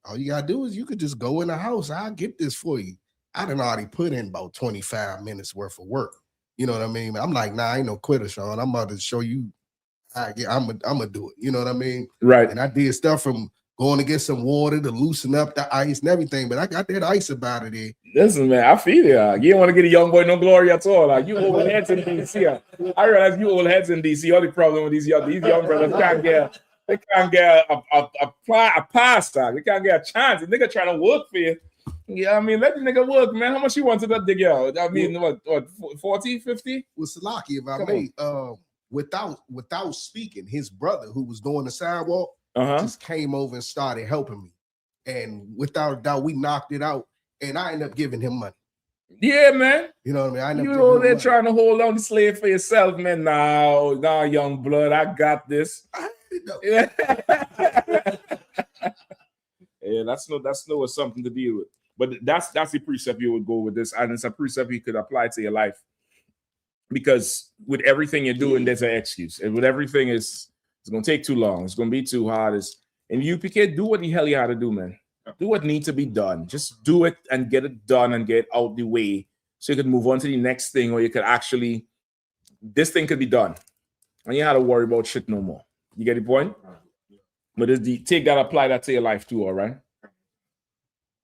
all you gotta do is you could just go in the house. I'll get this for you. I done already put in about 25 minutes worth of work. You know what I mean? I'm like, nah, I ain't no quitter, Sean. I'm about to show you how I'm gonna do it. You know what I mean? Right. And I did stuff from going to get some water to loosen up the ice and everything, but I got that ice about it there. Listen, man, I feel you. You don't want to get a young boy no glory at all. Like, you old heads in DC. I realize you old heads in DC. All the problem with these young brothers can't get a pass. They can't get a chance. The nigga trying to work for you. Yeah, I mean, let the nigga work, man. How much you want to that dig out? I mean, what 40, 50? With Salaki, if I may, without speaking, his brother who was doing the sidewalk just came over and started helping me. And without a doubt, we knocked it out. And I ended up giving him money. Yeah, man. You know what I mean? You know they're trying to hold on the slave for yourself, man. Now, young blood, I got this. Yeah, that's something to deal with. But that's the precept you would go with this, and it's a precept you could apply to your life. Because with everything you're doing, there's an excuse. And with everything, it's going to take too long. It's going to be too hard. And UPK, do what the hell you had to do, man. Do what needs to be done. Just do it and get it done and get out the way so you could move on to the next thing, or you could actually, this thing could be done. And you don't have to worry about shit no more. You get the point? But take that, apply that to your life too, all right?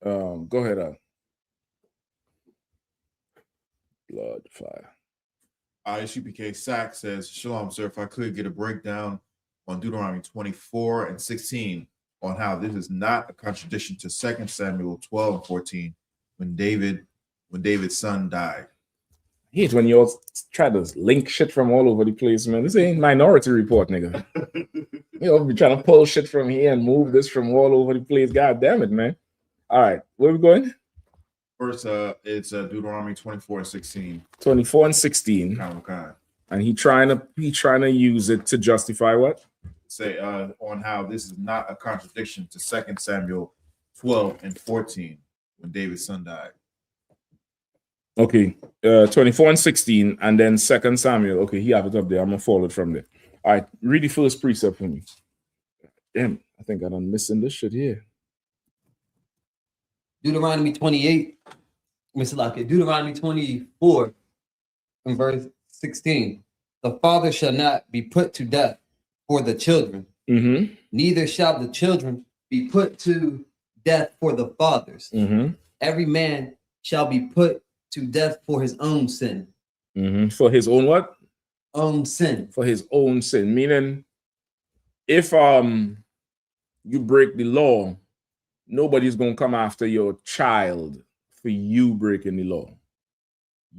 Go ahead. Blood, fire. I.S.U.P.K. Sack says, Shalom, sir, if I could get a breakdown on Deuteronomy 24 and 16 on how this is not a contradiction to 2 Samuel 12 and 14 when David's son died. I hate when you all try to link shit from all over the place, man. This ain't Minority Report, nigga. Be trying to pull shit from here and move this from all over the place. God damn it, man. All right, where are we going? First, it's Deuteronomy 24 and 16. 24 and 16. And he trying to use it to justify what? Say on how this is not a contradiction to 2 Samuel 12 and 14 when David's son died. Okay, 24 and 16, and then 2 Samuel. Okay, he have it up there. I'm gonna follow it from there. All right, read the first precept for me. Damn, I think I done missing this shit here. Deuteronomy 28, Deuteronomy 24 and verse 16. The father shall not be put to death for the children, neither shall the children be put to death for the fathers. Every man shall be put to death for his own sin. For his own what? Own sin. For his own sin. Meaning, if you break the law, nobody's gonna come after your child for you breaking the law.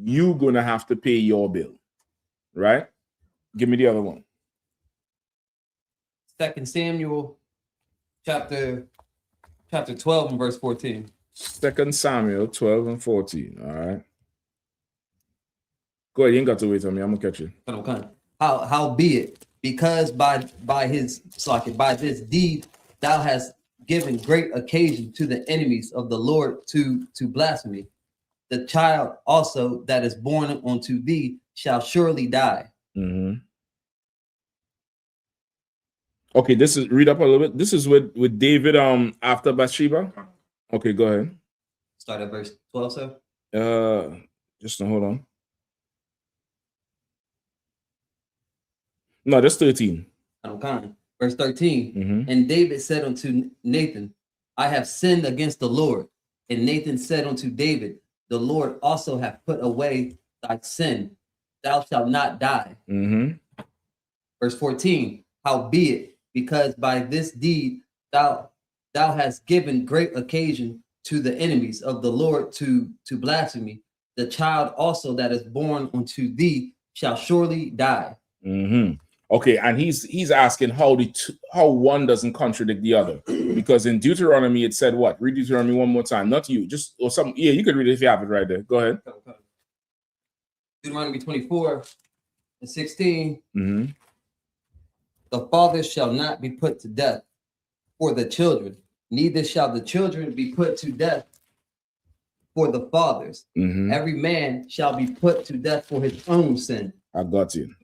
You're gonna have to pay your bill, right? Give me the other one. 2 Samuel chapter 12 and verse 14. 2 Samuel 12 and 14. All right. Go ahead. You ain't got to wait on me. I'm gonna catch you. Okay. How be it, because by this deed thou hast given great occasion to the enemies of the Lord to blasphemy. The child also that is born unto thee shall surely die. Mm-hmm. Okay, this is read up a little bit. This is with David after Bathsheba. Okay, go ahead. Start at verse 12, sir. Just hold on. No, that's 13. Okay. Verse 13. Mm-hmm. And David said unto Nathan, I have sinned against the Lord. And Nathan said unto David, the Lord also hath put away thy sin. Thou shalt not die. Mm-hmm. Verse 14. Howbeit, because by this deed thou hast given great occasion to the enemies of the Lord to blasphemy, the child also that is born unto thee shall surely die. Mm-hmm. Okay, and he's asking how one doesn't contradict the other, because in Deuteronomy it said what? Read Deuteronomy one more time. Not you, just or some. Yeah, you could read it if you have it right there. Go ahead. Deuteronomy 24 and 16. Mm-hmm. The father shall not be put to death for the children, neither shall the children be put to death for the fathers. Mm-hmm. Every man shall be put to death for his own sin. I got you.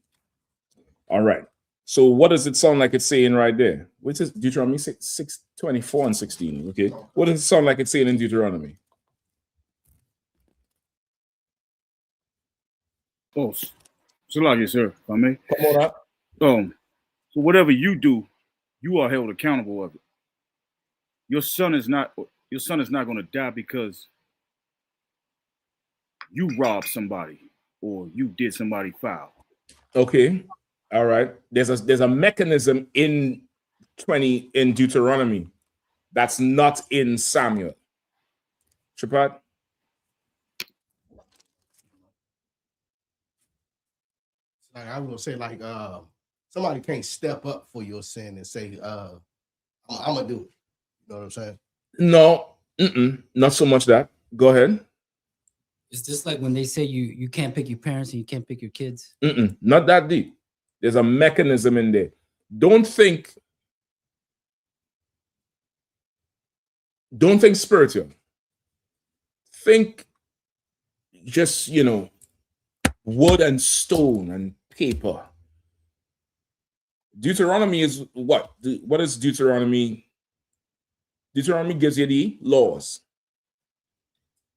All right. So what does it sound like it's saying right there? Which is Deuteronomy 6, 24 and 16. Okay. What does it sound like it's saying in Deuteronomy? Oh, Salakia, sir, if I may. Come on up. So whatever you do, you are held accountable of it. Your son is not going to die because you robbed somebody or you did somebody foul. Okay. All right. There's a mechanism in Deuteronomy that's not in Samuel. Shapat? Like I was gonna say, like somebody can't step up for your sin and say, I'm gonna do it. You know what I'm saying? No, not so much that. Go ahead. It's just like when they say you can't pick your parents and you can't pick your kids. Not that deep. There's a mechanism in there. Don't think spiritual. Think just, wood and stone and paper. Deuteronomy is what? What is Deuteronomy? Deuteronomy gives you the laws.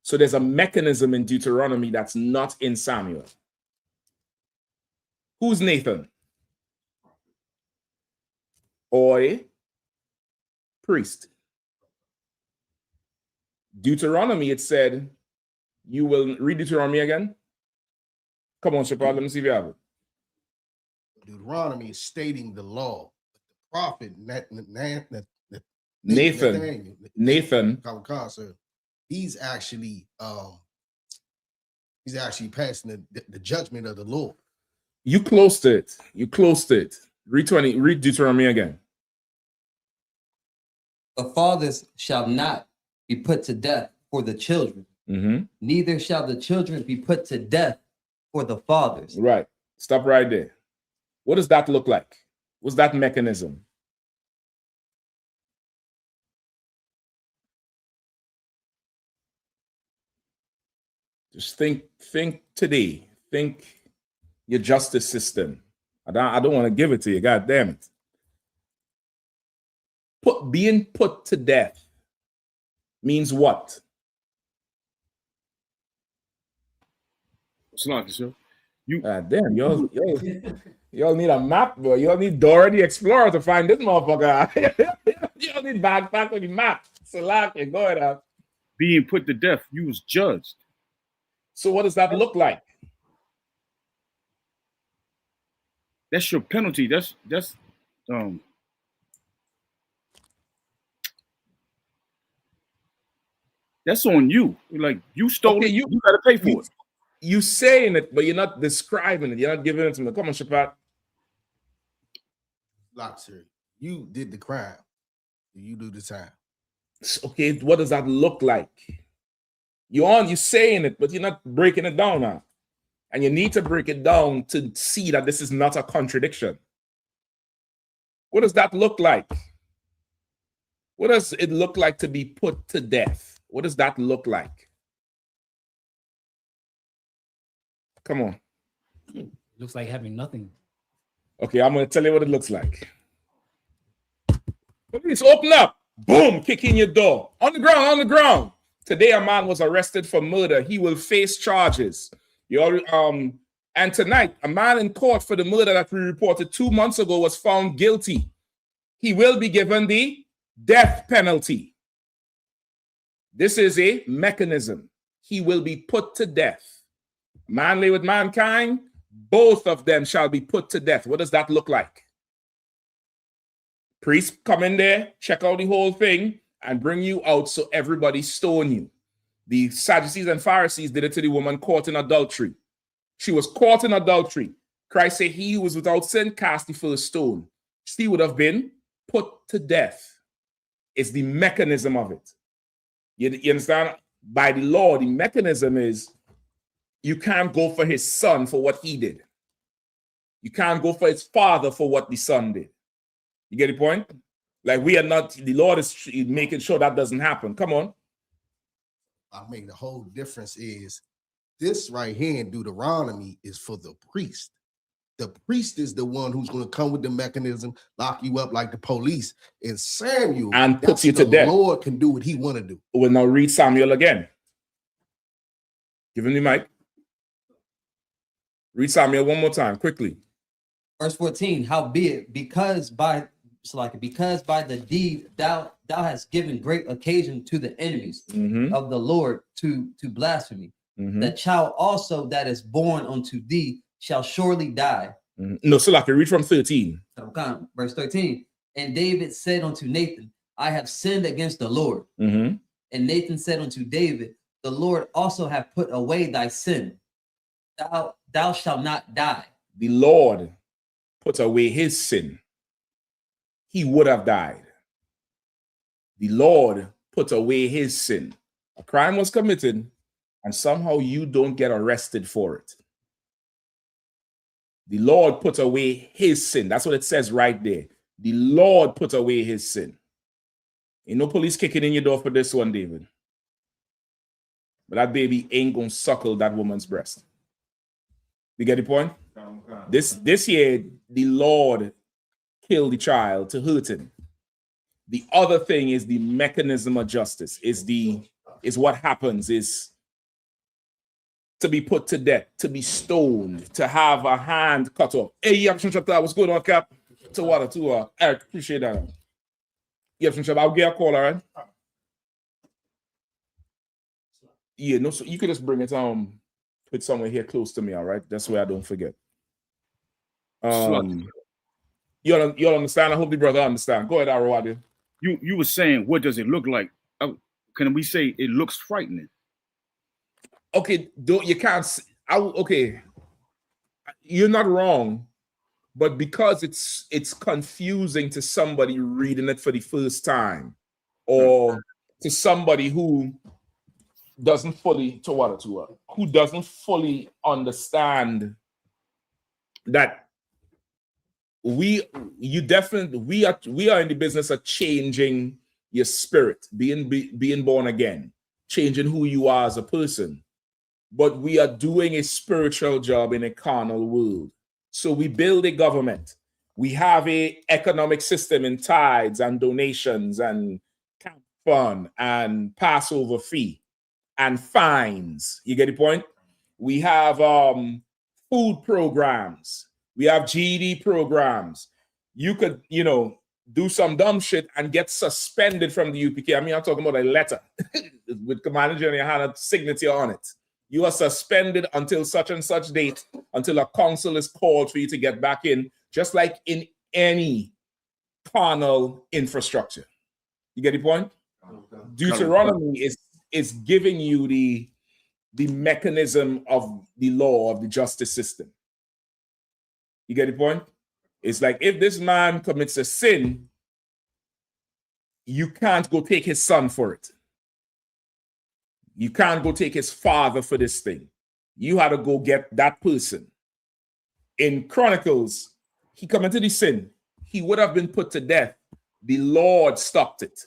So there's a mechanism in Deuteronomy that's not in Samuel. Who's Nathan? Oi, priest. Deuteronomy, it said, you will read Deuteronomy again. Come on, Shepard, let me see if you have it. Deuteronomy is stating the law. The prophet Nathan, he's actually passing the judgment of the Lord. You close to it. Read Deuteronomy again. The fathers shall not be put to death for the children. Mm-hmm. Neither shall the children be put to death for the fathers. Right. Stop right there. What does that look like? What's that mechanism? Just think today. Think your justice system. I don't want to give it to you. God damn it. Being put to death means what? Salakia, sir. Damn, y'all need a map, bro. Y'all need Dora the Explorer to find this motherfucker. Y'all need backpack with the map. Salakia, go ahead. Being put to death, you was judged. So what does that look like? That's your penalty. That's on you. Like you stole it, you gotta pay for it. You saying it, but you're not describing it. You're not giving it to me. Come on, Shapat. Lots here. You did the crime. You do the time. Okay, what does that look like? You're saying it, but you're not breaking it down now. And you need to break it down to see that this is not a contradiction. What does that look like? What does it look like to be put to death? What does that look like? Come on. It looks like having nothing. Okay, I'm going to tell you what it looks like. Police, open up. Boom, kick in your door. On the ground, on the ground. Today, a man was arrested for murder. He will face charges. And tonight, a man in court for the murder that we reported 2 months ago was found guilty. He will be given the death penalty. This is a mechanism. He will be put to death. Man lay with mankind, both of them shall be put to death. What does that look like? Priests come in there, check out the whole thing, and bring you out so everybody stone you. The Sadducees and Pharisees did it to the woman caught in adultery. She was caught in adultery. Christ said, he who was without sin cast the first stone. She would have been put to death. It's the mechanism of it. You understand? By the law, the mechanism is you can't go for his son for what he did. You can't go for his father for what the son did. You get the point? Like we are not, the Lord is making sure that doesn't happen. Come on. I mean, the whole difference is this right here in Deuteronomy is for the priest. The priest is the one who's going to come with the mechanism, lock you up like the police. And Samuel, and puts you to death. The Lord can do what he want to do. We'll now read Samuel again. Give him the mic. Read Samuel one more time, quickly. Verse 14, howbeit, because by the deed thou hast given great occasion to the enemies of the Lord to blasphemy, the child also that is born unto thee shall surely die. No, so like read from 13. Verse 13, and David said unto Nathan, I have sinned against the Lord. And Nathan said unto David, the Lord also hath put away thy sin. Thou shalt not die. The Lord put away his sin. He would have died. The Lord put away his sin. A crime was committed, and somehow you don't get arrested for it. The Lord put away his sin. That's what it says right there. The Lord put away his sin. Ain't no police kicking in your door for this one, David. But that baby ain't gonna suckle that woman's breast. You get the point? This year, the Lord killed the child to hurt him. The other thing is the mechanism of justice. Is what happens is to be put to death, to be stoned, to have a hand cut off. Hey, what's going on, Cap? To water, to Eric, appreciate that. I'll get a call, all right? Yeah, no, so you could just bring it put somewhere here close to me, all right? That's where I don't forget. You understand? I hope the brother understand. Go ahead, Arawadi. You were saying, what does it look like? Can we say it looks frightening? Okay, you can't. Okay, you're not wrong, but because it's confusing to somebody reading it for the first time, or to somebody who doesn't fully who doesn't fully understand that we are in the business of changing your spirit, being born again, changing who you are as a person. But we are doing a spiritual job in a carnal world. So we build a government. We have a economic system in tithes and donations and camp fund and Passover fee and fines. You get the point? We have food programs. We have GED programs. You could, do some dumb shit and get suspended from the UPK. I mean, I'm talking about a letter with Commander General Yahanna's signature on it. You are suspended until such and such date, until a council is called for you to get back in, just like in any carnal infrastructure. You get the point? Deuteronomy is giving you the mechanism of the law, of the justice system. You get the point? It's like if this man commits a sin, you can't go take his son for it. You can't go take his father for this thing. You had to go get that person. In Chronicles, he committed the sin. He would have been put to death. The Lord stopped it.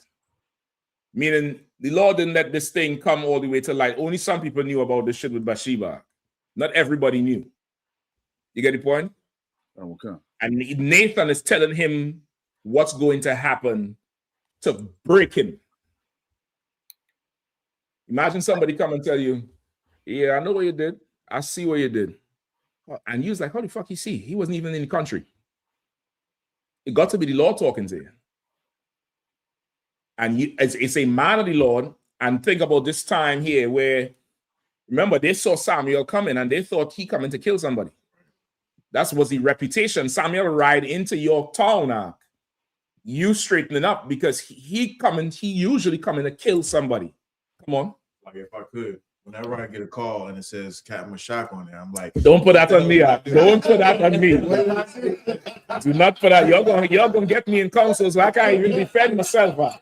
Meaning, the Lord didn't let this thing come all the way to light. Only some people knew about this shit with Bathsheba. Not everybody knew. You get the point? Okay. And Nathan is telling him what's going to happen to break him. Imagine somebody come and tell you, yeah, I know what you did. I see what you did. And you was like, how the fuck you see? He wasn't even in the country. It got to be the Lord talking to you. And it's a man of the Lord. And think about this time here where, remember, they saw Samuel coming and they thought he coming to kill somebody. That was the reputation. Samuel ride into your town now. You straightening up because he usually coming to kill somebody. Come on. Like if I could, whenever I get a call and it says Captain Mashak on there, I'm like, don't put that on me. Don't put that on me. Do not put that. You're gonna get me in council, so I can't even defend myself.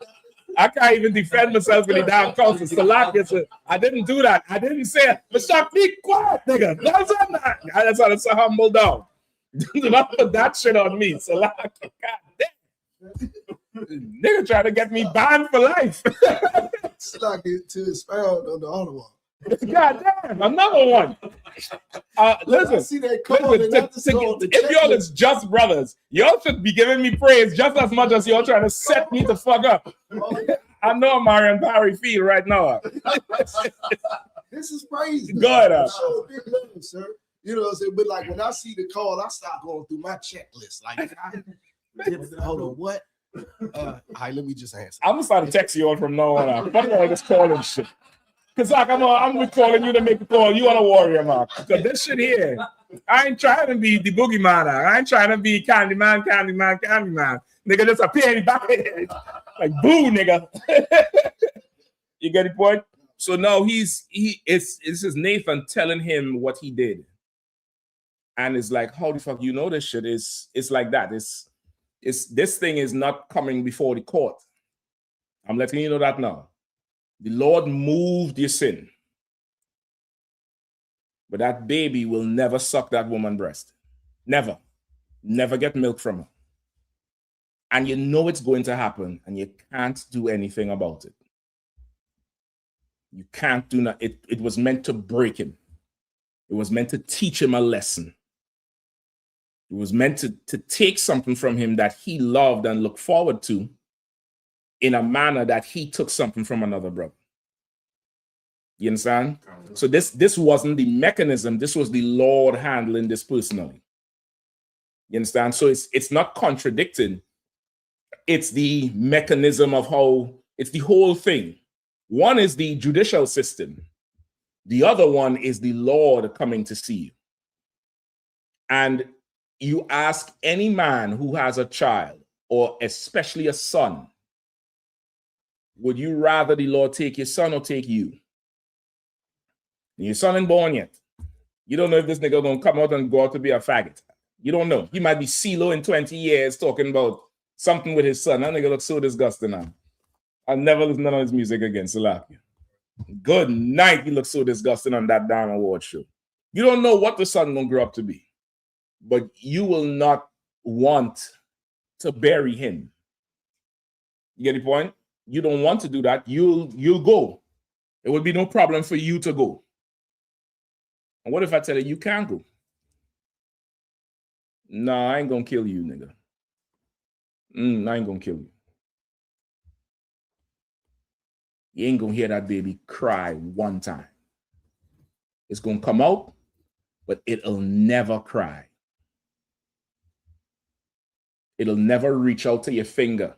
I can't even defend myself in the damn council. So I didn't do that. I didn't say, Mashak, be quiet, nigga. That's how it's a humble down. Do not put that shit on me. So God damn. Nigga trying to get me banned for life. It's like it to expound on the other one. God damn, another one. Listen, see that call if y'all is just brothers, y'all should be giving me praise just as much as y'all trying to set me the fuck up. I know Marion Barry feel right now. This is crazy. Go ahead. Big love, sir. You know what I'm saying? But like when I see the call, I start going through my checklist. Like, hold on, what? All right, let me just answer. I'm gonna start to text you all from now on. Fuck all this calling shit. Cause like I'm calling you to make a call. You want a warrior, man? Because this shit here, I ain't trying to be the boogeyman. I ain't trying to be Candyman. Nigga, just appear in the back of it. Like boo, nigga. You get the point? So now this is Nathan telling him what he did, and it's like, how the fuck you know this shit? It's like that. This thing is not coming before the court. I'm letting you know that now. The Lord moved your sin. But that baby will never suck that woman's breast. Never. Never get milk from her. And you know it's going to happen, and you can't do anything about it. You can't do that. It was meant to break him. It was meant to teach him a lesson. It was meant to take something from him that he loved and looked forward to in a manner that he took something from another brother. You understand? So this wasn't the mechanism. This was the Lord handling this personally. You understand? So it's not contradicting. It's the mechanism of how, it's the whole thing. One is the judicial system. The other one is the Lord coming to see you. And you ask any man who has a child, or especially a son, would you rather the Lord take your son or take you? Your son ain't born yet. You don't know if this nigga gonna come out and go out to be a faggot. You don't know. He might be CeeLo in 20 years talking about something with his son. That nigga looks so disgusting now. I'll never listen to none of his music again. Salakia. Good night. He looks so disgusting on that damn award show. You don't know what the son gonna grow up to be, but you will not want to bury him. You get the point? You don't want to do that. You'll go. It would be no problem for you to go. And what if I tell you can't go? Nah, I ain't gonna kill you, nigga. I ain't gonna kill you. You ain't gonna hear that baby cry one time. It's gonna come out, but it'll never cry. It'll never reach out to your finger.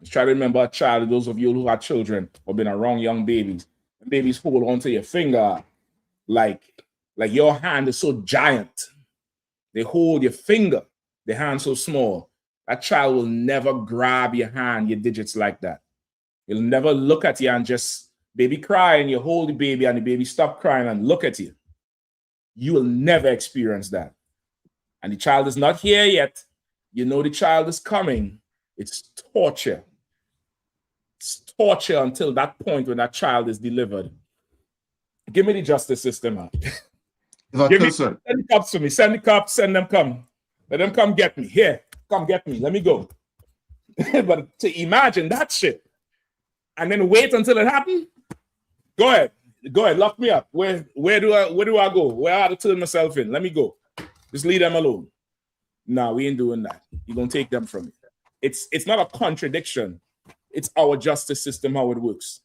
Just try to remember a child, those of you who have children or been around young babies. Babies hold onto your finger like your hand is so giant. They hold your finger, the hand so small. That child will never grab your hand, your digits like that. He'll never look at you and just, baby cry, and you hold the baby and the baby stop crying and look at you. You will never experience that. And the child is not here yet, You know the child is coming. It's torture. It's torture until that point when that child is delivered. Give me the justice system, man. Give me, send the cops to me. Send the cops, send them come. Let them come get me. Here, come get me. Let me go. But to imagine that shit and then wait until it happened, go ahead. Go ahead, lock me up. Where do I go? Where I have to turn myself in? Let me go. Just leave them alone. No, we ain't doing that. You're gonna take them from me. It's not a contradiction. It's our justice system, how it works.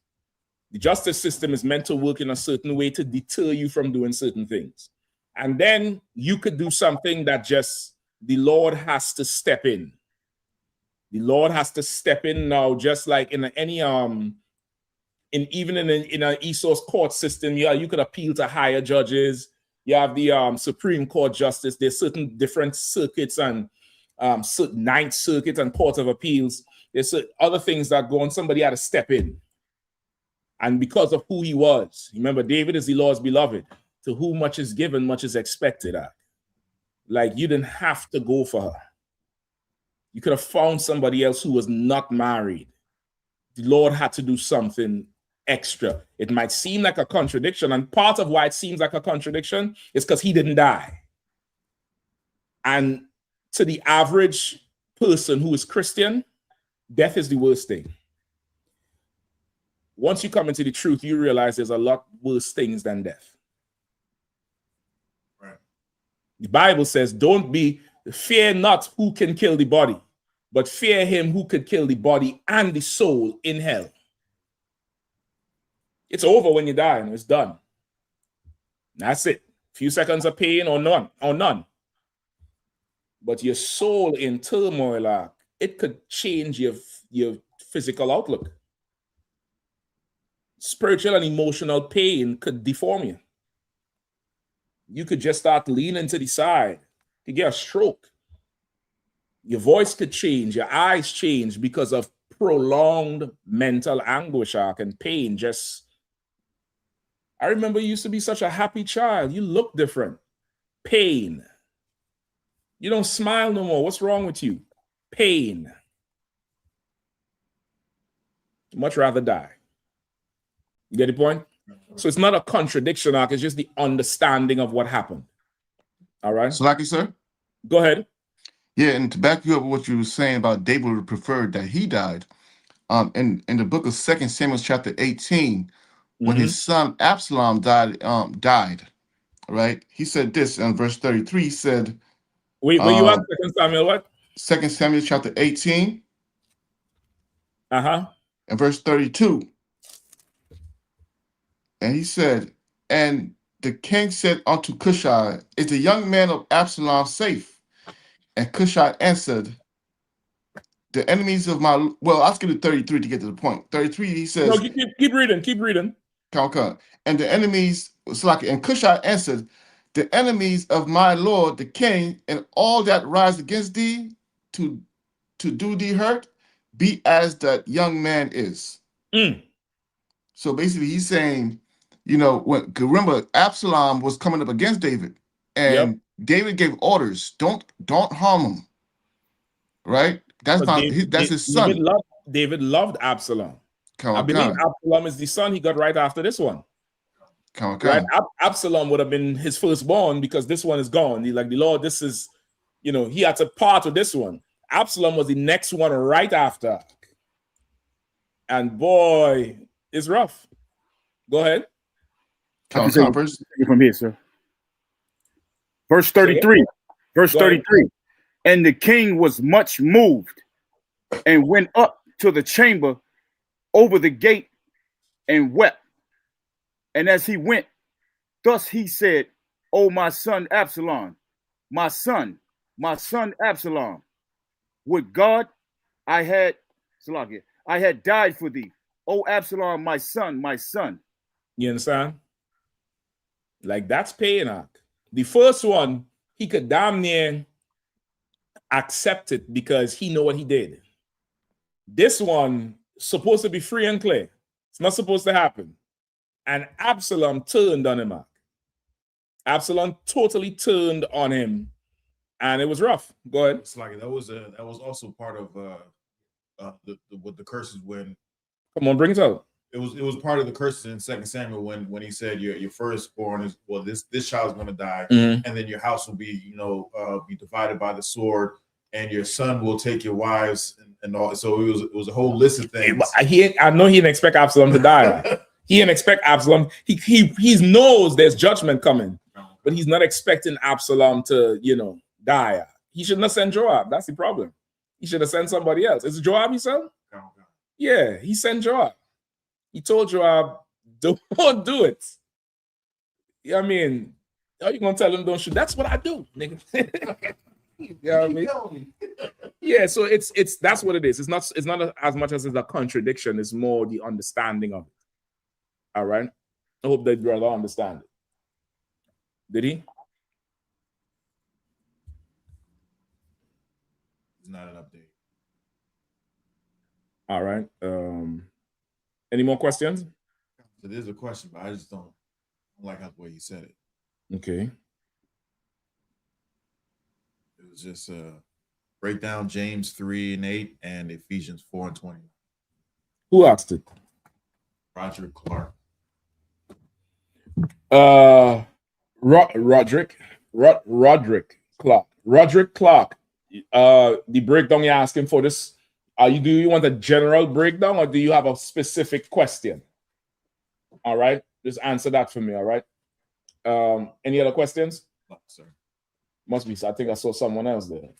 The justice system is meant to work in a certain way to deter you from doing certain things. And then you could do something that just the Lord has to step in. The Lord has to step in now, just like in any in an e-source court system. Yeah, you could appeal to higher judges. You have the Supreme Court justice. There's certain different circuits and Ninth Circuit and Court of Appeals. There's other things that go on. Somebody had to step in. And because of who he was, remember, David is the Lord's beloved. To whom much is given, much is expected. Like, you didn't have to go for her. You could have found somebody else who was not married. The Lord had to do something extra. It might seem like a contradiction, and part of why it seems like a contradiction is because he didn't die. And to the average person who is Christian, death is the worst thing. Once you come into the truth, you realize there's a lot worse things than death. Right. The Bible says, fear not who can kill the body, but fear him who could kill the body and the soul in hell. It's over when you die and it's done. That's it. Few seconds of pain or none. But your soul in turmoil, it could change your physical outlook. Spiritual and emotional pain could deform you. You could just start leaning to the side. You could get a stroke. Your voice could change. Your eyes change because of prolonged mental anguish and pain. I remember you used to be such a happy child. You look different. Pain. You don't smile no more. What's wrong with you? Pain. Much rather die. You get the point? So it's not a contradiction, it's just the understanding of what happened. All right? Salaki, sir? Go ahead. Yeah, and to back you up what you were saying about David would have preferred that he died, in the book of 2 Samuel chapter 18, when his son Absalom died, right? He said this in verse 33, he said... Wait, where you at? 2 Samuel what? 2 Samuel chapter 18. And verse 32. And he said, and the king said unto Cushin, is the young man of Absalom safe? And Cushin answered, the enemies of my... Well, I'll skip to 33 to get to the point. 33, he says... No, keep reading. Come. And the enemies... And Cushin answered, the enemies of my lord, the king, and all that rise against thee to do thee hurt, be as that young man is. So basically he's saying... remember, Absalom was coming up against David, and David gave orders, don't harm him. Right? That's his son. David loved Absalom. I believe Absalom is the son he got right after this one. Right? Absalom would have been his firstborn because this one is gone. He's like, the Lord, this is, he had to part with this one. Absalom was the next one right after. And boy, it's rough. Go ahead. From here, sir. Verse 33. Verse 33. And the king was much moved and went up to the chamber over the gate and wept. And as he went, thus he said, O my son Absalom, my son Absalom, would God I had died for thee. O Absalom, my son. You understand? Like, that's paying out. The first one, he could damn near accept it because he know what he did. This one, supposed to be free and clear. It's not supposed to happen. And Absalom turned on him. Absalom totally turned on him and it was rough. Go ahead. It's like that was also part of what the curses when. Come on, bring it out. It was part of the curses in 2 Samuel when he said your firstborn is this child is going to die, and then your house will be be divided by the sword, and your son will take your wives and all. So it was a whole list of things. I know he didn't expect Absalom to die. He didn't expect Absalom. He knows there's judgment coming, but he's not expecting Absalom to die. He shouldn't have sent Joab. That's the problem. He should have sent somebody else. Is it Joab he sent? Yeah, he sent Joab. He told Joab, don't do it. I mean, how you gonna tell him don't shoot? That's what I do, nigga. You know what I mean? Yeah, so it's that's what it is. It's not as much as it's a contradiction. It's more the understanding of it. All right. I hope that brother understand it. Did he? It's not an update. All right. Any more questions? So there's a question, but I just don't like how the way you said it. Okay. It was just break down James 3:8 and Ephesians 4:20. Who asked it? Roger Clark. Roderick Clark. Roderick Clark. The breakdown you're asking for this. Do you want a general breakdown or do you have a specific question? All right, just answer that for me. All right. Any other questions? No, sir. Must be. I think I saw someone else there.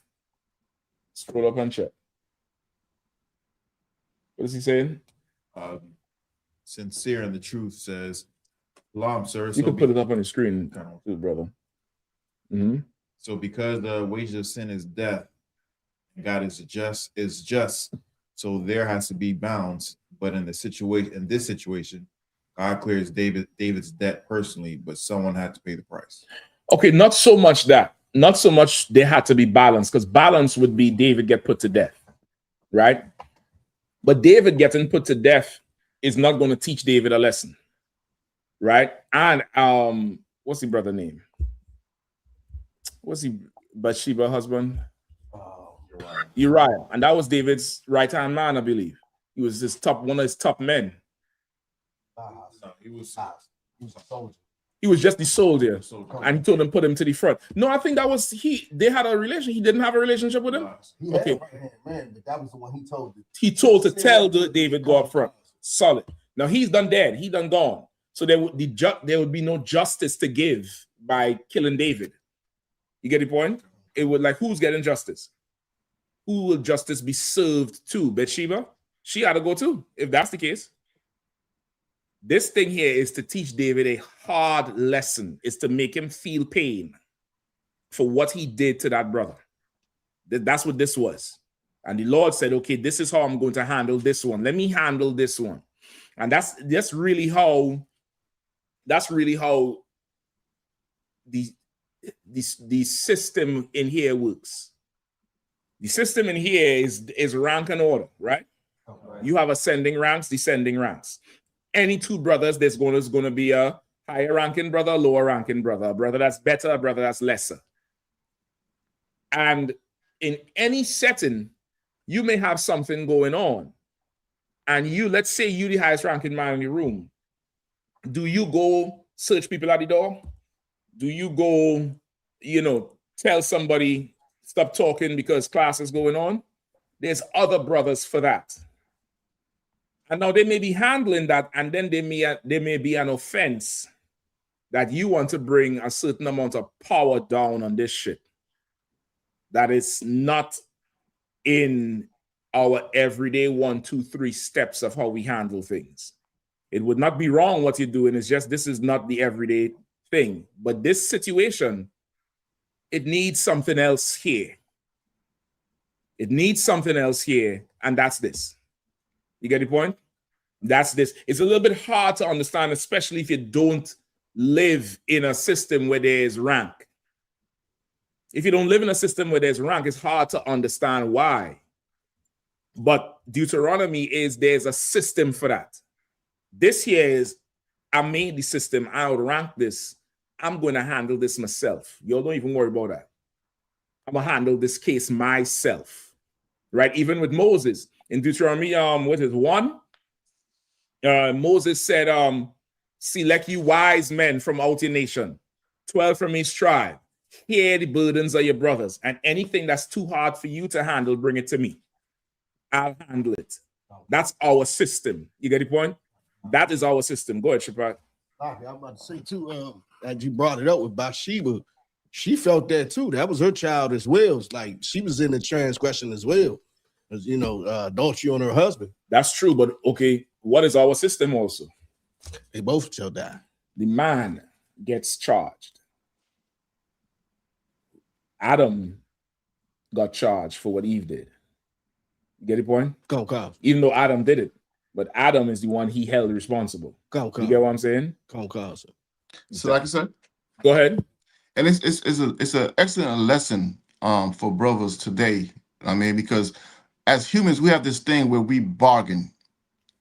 Scroll up and check. What is he saying? Sincere and the Truth says, "Salam, sir." You can put it up on the screen, too, brother. So because the wages of sin is death, God is just. So there has to be bounds. But in this situation, God clears David's debt personally, but someone had to pay the price. Okay, not so much that. Not so much they had to be balanced, because balance would be David get put to death, right? But David getting put to death is not going to teach David a lesson, right? And what's the brother name? What's he? Bathsheba husband? Uriah. And that was David's right-hand man, I believe. He was one of his top men. He was a soldier. He was just the soldier, and he told him put him to the front. No, I think that was he. They had a relation. He didn't have a relationship with him. He had a right-hand man, but that was the one he told. He told to tell David go up front. Solid. Now he's done dead. He done gone. So there would be no justice to give by killing David. You get the point? It would who's getting justice? Who will justice be served to? Bathsheba? She had to go too, if that's the case. This thing here is to teach David a hard lesson. It's to make him feel pain for what he did to that brother. That's what this was. And the Lord said, okay, this is how I'm going to handle this one. Let me handle this one. And that's really how the system in here works. The system in here is rank and order, right? Okay. You have ascending ranks, descending ranks. Any two brothers, there's going to be a higher ranking brother, a lower ranking brother, a brother that's better, a brother that's lesser. And in any setting, you may have something going on. And let's say you the highest ranking man in the room. Do you go search people at the door? Do you go, tell somebody stop talking because class is going on? There's other brothers for that. And now they may be handling that, and then there may be an offense that you want to bring a certain amount of power down on this shit. That is not in our everyday 1, 2, 3 steps of how we handle things. It would not be wrong what you're doing. It's just this is not the everyday thing. But this situation, it needs something else here. It needs something else here, and that's this. You get the point? That's this. It's a little bit hard to understand, especially if you don't live in a system where there's rank. If you don't live in a system where there's rank, it's hard to understand why. But Deuteronomy there's a system for that. This here is, I made the system, I outrank this. I'm going to handle this myself. Y'all don't even worry about that. I'm gonna handle this case myself. Right? Even with Moses in Deuteronomy, what is 1? Moses said, select you wise men from out your nation, 12 from each tribe. Hear the burdens of your brothers, and anything that's too hard for you to handle, bring it to me. I'll handle it. That's our system. You get the point? That is our system. Go ahead, Shapat. I'm about to say too, that you brought it up with Bathsheba. She felt that too. That was her child as well. It's like she was in the transgression as well. As you know, adultery on her husband. That's true, but okay, what is our system also? They both shall die. The man gets charged. Adam got charged for what Eve did. You get the point? Come. Even though Adam did it, but Adam is the one he held responsible. Come. You get what I'm saying? Come. So like I said, go ahead. And it's an excellent lesson for brothers today. I mean, because as humans, we have this thing where we bargain,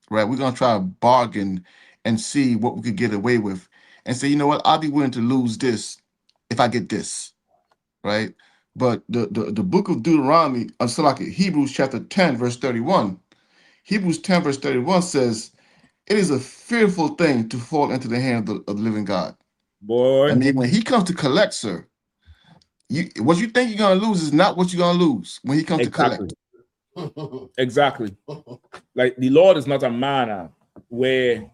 right? We're gonna try to bargain and see what we could get away with, and say, you know what, I'll be willing to lose this if I get this, right? But the book of Deuteronomy, like Hebrews chapter 10, verse 31, Hebrews 10, verse 31 says, it is a fearful thing to fall into the hand of the living God. Boy. I mean, when he comes to collect, sir, what you think you're going to lose is not what you're going to lose when he comes to collect. Exactly. Like the Lord is not a man where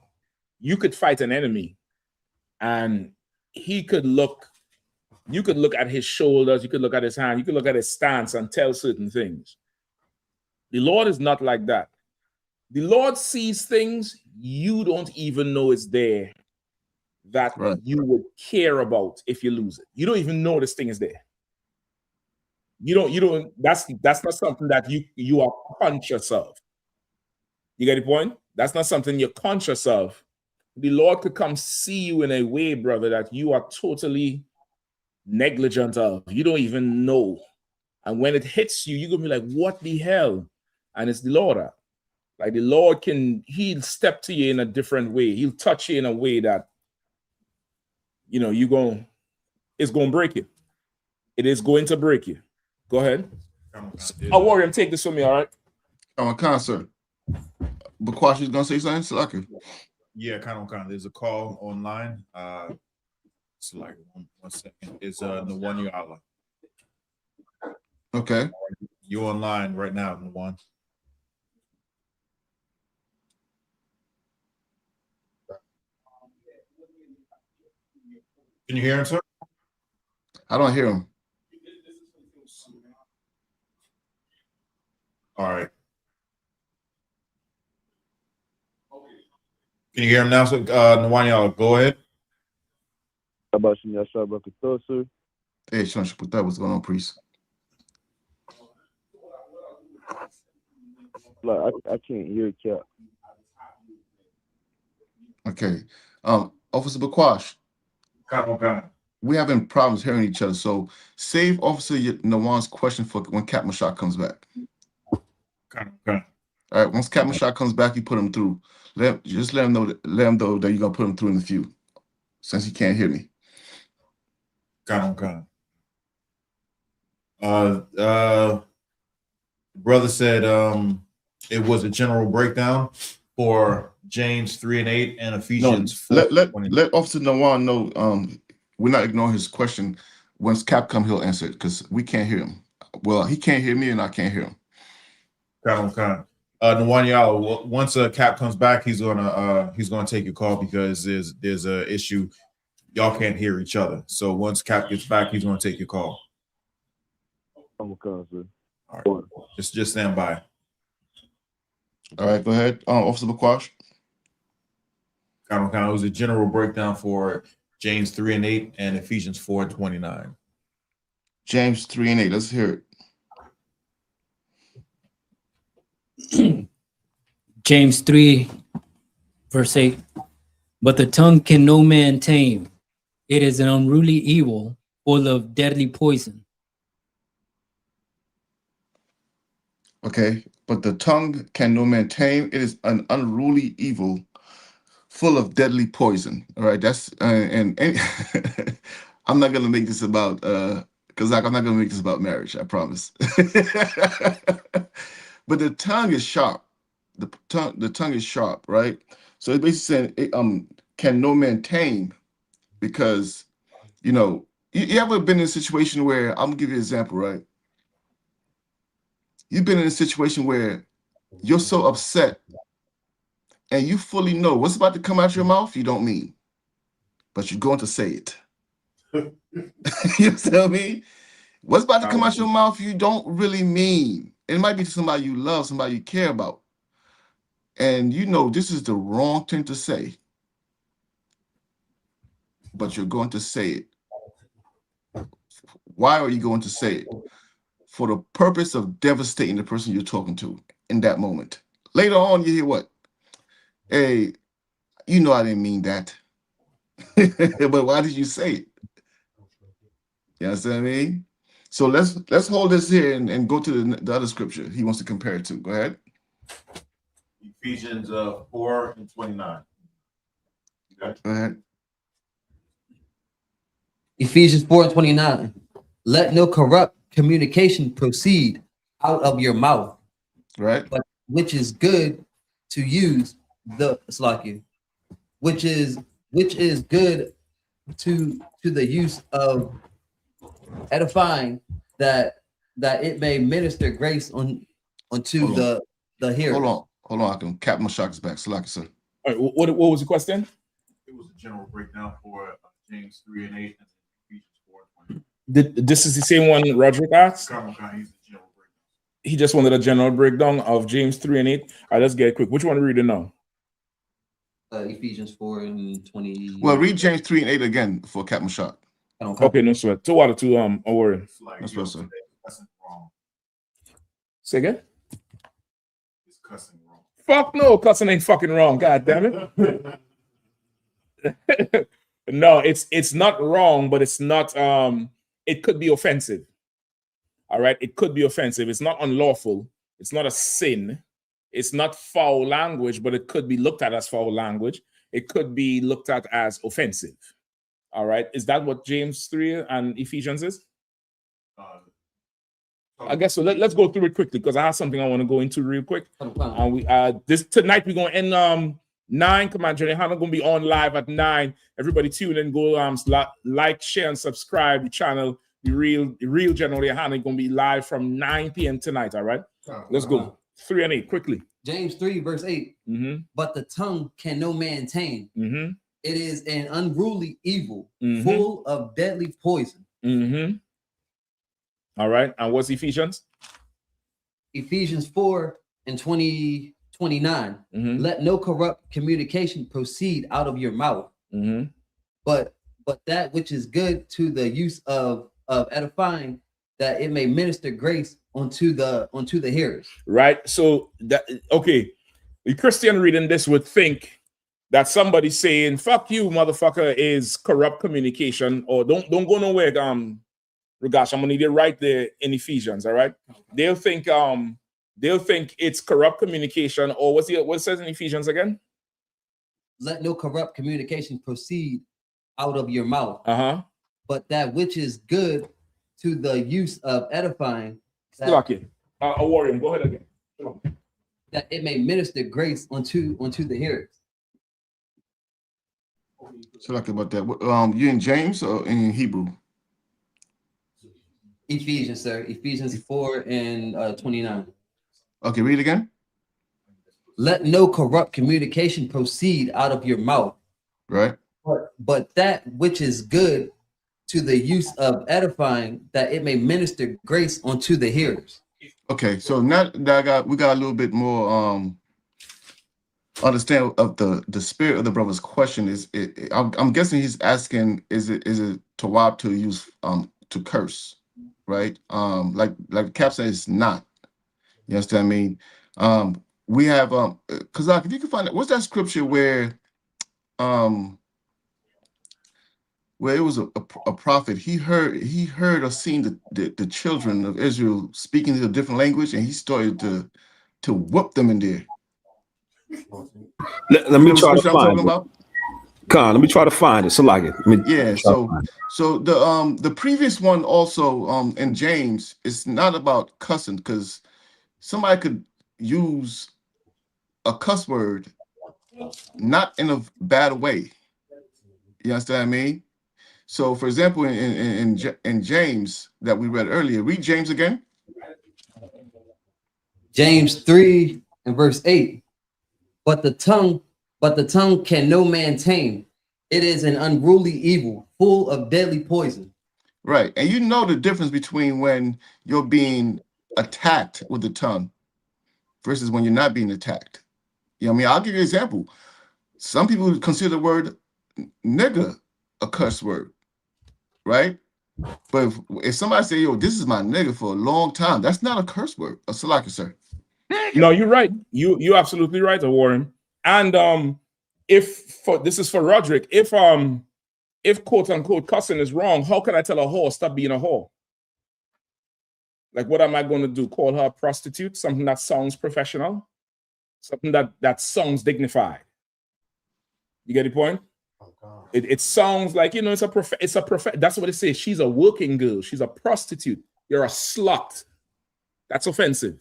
you could fight an enemy and he could look, you could look at his shoulders, you could look at his hand, you could look at his stance and tell certain things. The Lord is not like that. The Lord sees things you don't even know is there that you would care about if you lose it. You don't even know this thing is there. You don't, that's not something that you are conscious of. You get the point? That's not something you're conscious of. The Lord could come see you in a way, brother, that you are totally negligent of. You don't even know. And when it hits you, you're gonna be like, what the hell? And it's the Lord. Like the Lord he'll step to you in a different way. He'll touch you in a way that, you know, it's gonna break you. It is going to break you. Go ahead. Warrior, take this from me, all right? I'm a concert. Bakwash is gonna say something? Salaki. Yeah, kind of. There's a call online. It's like 1 second. It's Nawan Yala. Okay. You online right now, Nawan. Can you hear him, sir? I don't hear him. All right. Can you hear him now, sir? Nawani, go ahead. Hey, Sean, what's going on, priest? Like I can't hear Cap. Okay. Officer Bakwash. We're having problems hearing each other. So save Officer Nawan's question for when Cap Mashak comes back. Okay. All right. Once Cap Mashak comes back, you put him through. Just let him know that you're gonna put him through in the few, since he can't hear me. Okay. Brother said it was a general breakdown for James 3:8 and Ephesians 4. Let Officer Nawan know we're not ignoring his question. Once Cap come, he'll answer it because we can't hear him. Well, he can't hear me and I can't hear him. Okay. Nawani, once Cap comes back, he's gonna take your call because there's a issue. Y'all can't hear each other. So once Cap gets back, he's gonna take your call. Okay, sir. All right. Just stand by. All right, go ahead, Officer Bakwash. It was a general breakdown for James 3:8 and Ephesians 4:29. James 3:8. Let's hear it. James 3, verse 8. But the tongue can no man tame. It is an unruly evil, full of deadly poison. Okay, but the tongue can no man tame. It is an unruly evil, full of deadly poison. All right, that's and I'm not gonna make this about Because I'm not gonna make this about marriage, I promise. But the tongue is sharp. The tongue is sharp, right? So it's basically saying, can no man tame? Because you ever been in a situation where, I'm gonna give you an example, right? You've been in a situation where you're so upset and you fully know what's about to come out your mouth, you don't mean, but you're going to say it. You tell me? What's about to come out your mouth, you don't really mean. It might be to somebody you love, somebody you care about. And this is the wrong thing to say, but you're going to say it. Why are you going to say it? For the purpose of devastating the person you're talking to in that moment. Later on, you hear what? Hey, I didn't mean that. But why did you say it? You understand what I mean? So let's hold this here and go to the other scripture he wants to compare it to. Go ahead. Ephesians 4:29. Go ahead. Ephesians 4:29. Let no corrupt communication proceed out of your mouth, right? But which is good to use which is good to the use of edifying, that it may minister grace unto the hearers. Hold on. I can cap my shock's back. Salaki, sir. All right, what was the question? It was a general breakdown for James 3 and 8 and Ephesians 4:20. This is the same one Roderick asked? He just wanted a general breakdown of James 3 and 8. All right, let's get it quick. Which one are we reading now? Ephesians 4:20. Well, read James 3 and 8 again for Captain Shock. Okay, no sweat. 2 out of 2. Warren. That's what, sir. Say again. It's cussing wrong. Fuck no, cussing ain't fucking wrong. God damn it. No, it's not wrong, but it's not. It could be offensive. All right, it could be offensive. It's not unlawful. It's not a sin. It's not foul language, but it could be looked at as foul language. It could be looked at as offensive. All right, is that what James 3 and Ephesians is? I guess so. Let's go through it quickly because I have something I want to go into real quick. And we tonight we're going to end 9. Come on, Yahanna gonna be on live at 9. Everybody tune in, go like, share, and subscribe the channel. The real General Yahanna gonna be live from 9 p.m. tonight. All right, let's go. 3 and 8 quickly. James 3 verse 8. But the tongue can no man tame. It is an unruly evil, full of deadly poison. All right, and what's Ephesians? Ephesians 4:29. Let no corrupt communication proceed out of your mouth, but that which is good to the use of edifying, that it may minister grace unto the hearers. Right. So that the Christian reading this would think that somebody saying "fuck you, motherfucker" is corrupt communication, or don't go nowhere. Regash, I'm gonna need it right there in Ephesians. All right. They'll think it's corrupt communication, or what it says in Ephesians again? Let no corrupt communication proceed out of your mouth, but that which is good to the use of edifying. Warrior, go ahead again. That it may minister grace unto the hearers. So like about that. You in James or in Hebrew? Ephesians, sir. Ephesians 4:29. Okay, read again. Let no corrupt communication proceed out of your mouth. Right. But that which is good to the use of edifying, that it may minister grace unto the hearers. Okay, so now that we got a little bit more understand of the spirit of the brother's question. I'm guessing he's asking, is it tawab to use to curse, right? Like Cap said, it's not. You understand what I mean? We have because if you can find it, what's that scripture where it was a prophet, he heard or seen the children of Israel speaking in a different language, and he started to whoop them in there. Let me try to find it. Con, let me try to find it. So like it. Yeah, so the previous one also in James, it's not about cussing, because somebody could use a cuss word not in a bad way. You understand what I mean? So for example, in James that we read earlier, read James again. James 3 and verse 8. But the tongue can no man tame. It is an unruly evil, full of deadly poison. Right. And you know the difference between when you're being attacked with the tongue versus when you're not being attacked. You know what I mean? I'll give you an example. Some people consider the word nigger a curse word, right? But if somebody say, yo, this is my nigger for a long time, that's not a curse word. A salaki, sir. No, you're right. You're absolutely right, Warren. And this is for Roderick, if quote unquote cussing is wrong, how can I tell a whore stop being a whore? Like, what am I going to do? Call her a prostitute? Something that sounds professional? Something that sounds dignified? You get the point? It sounds like, you know, it's a that's what it says. She's a working girl. She's a prostitute. You're a slut. That's offensive.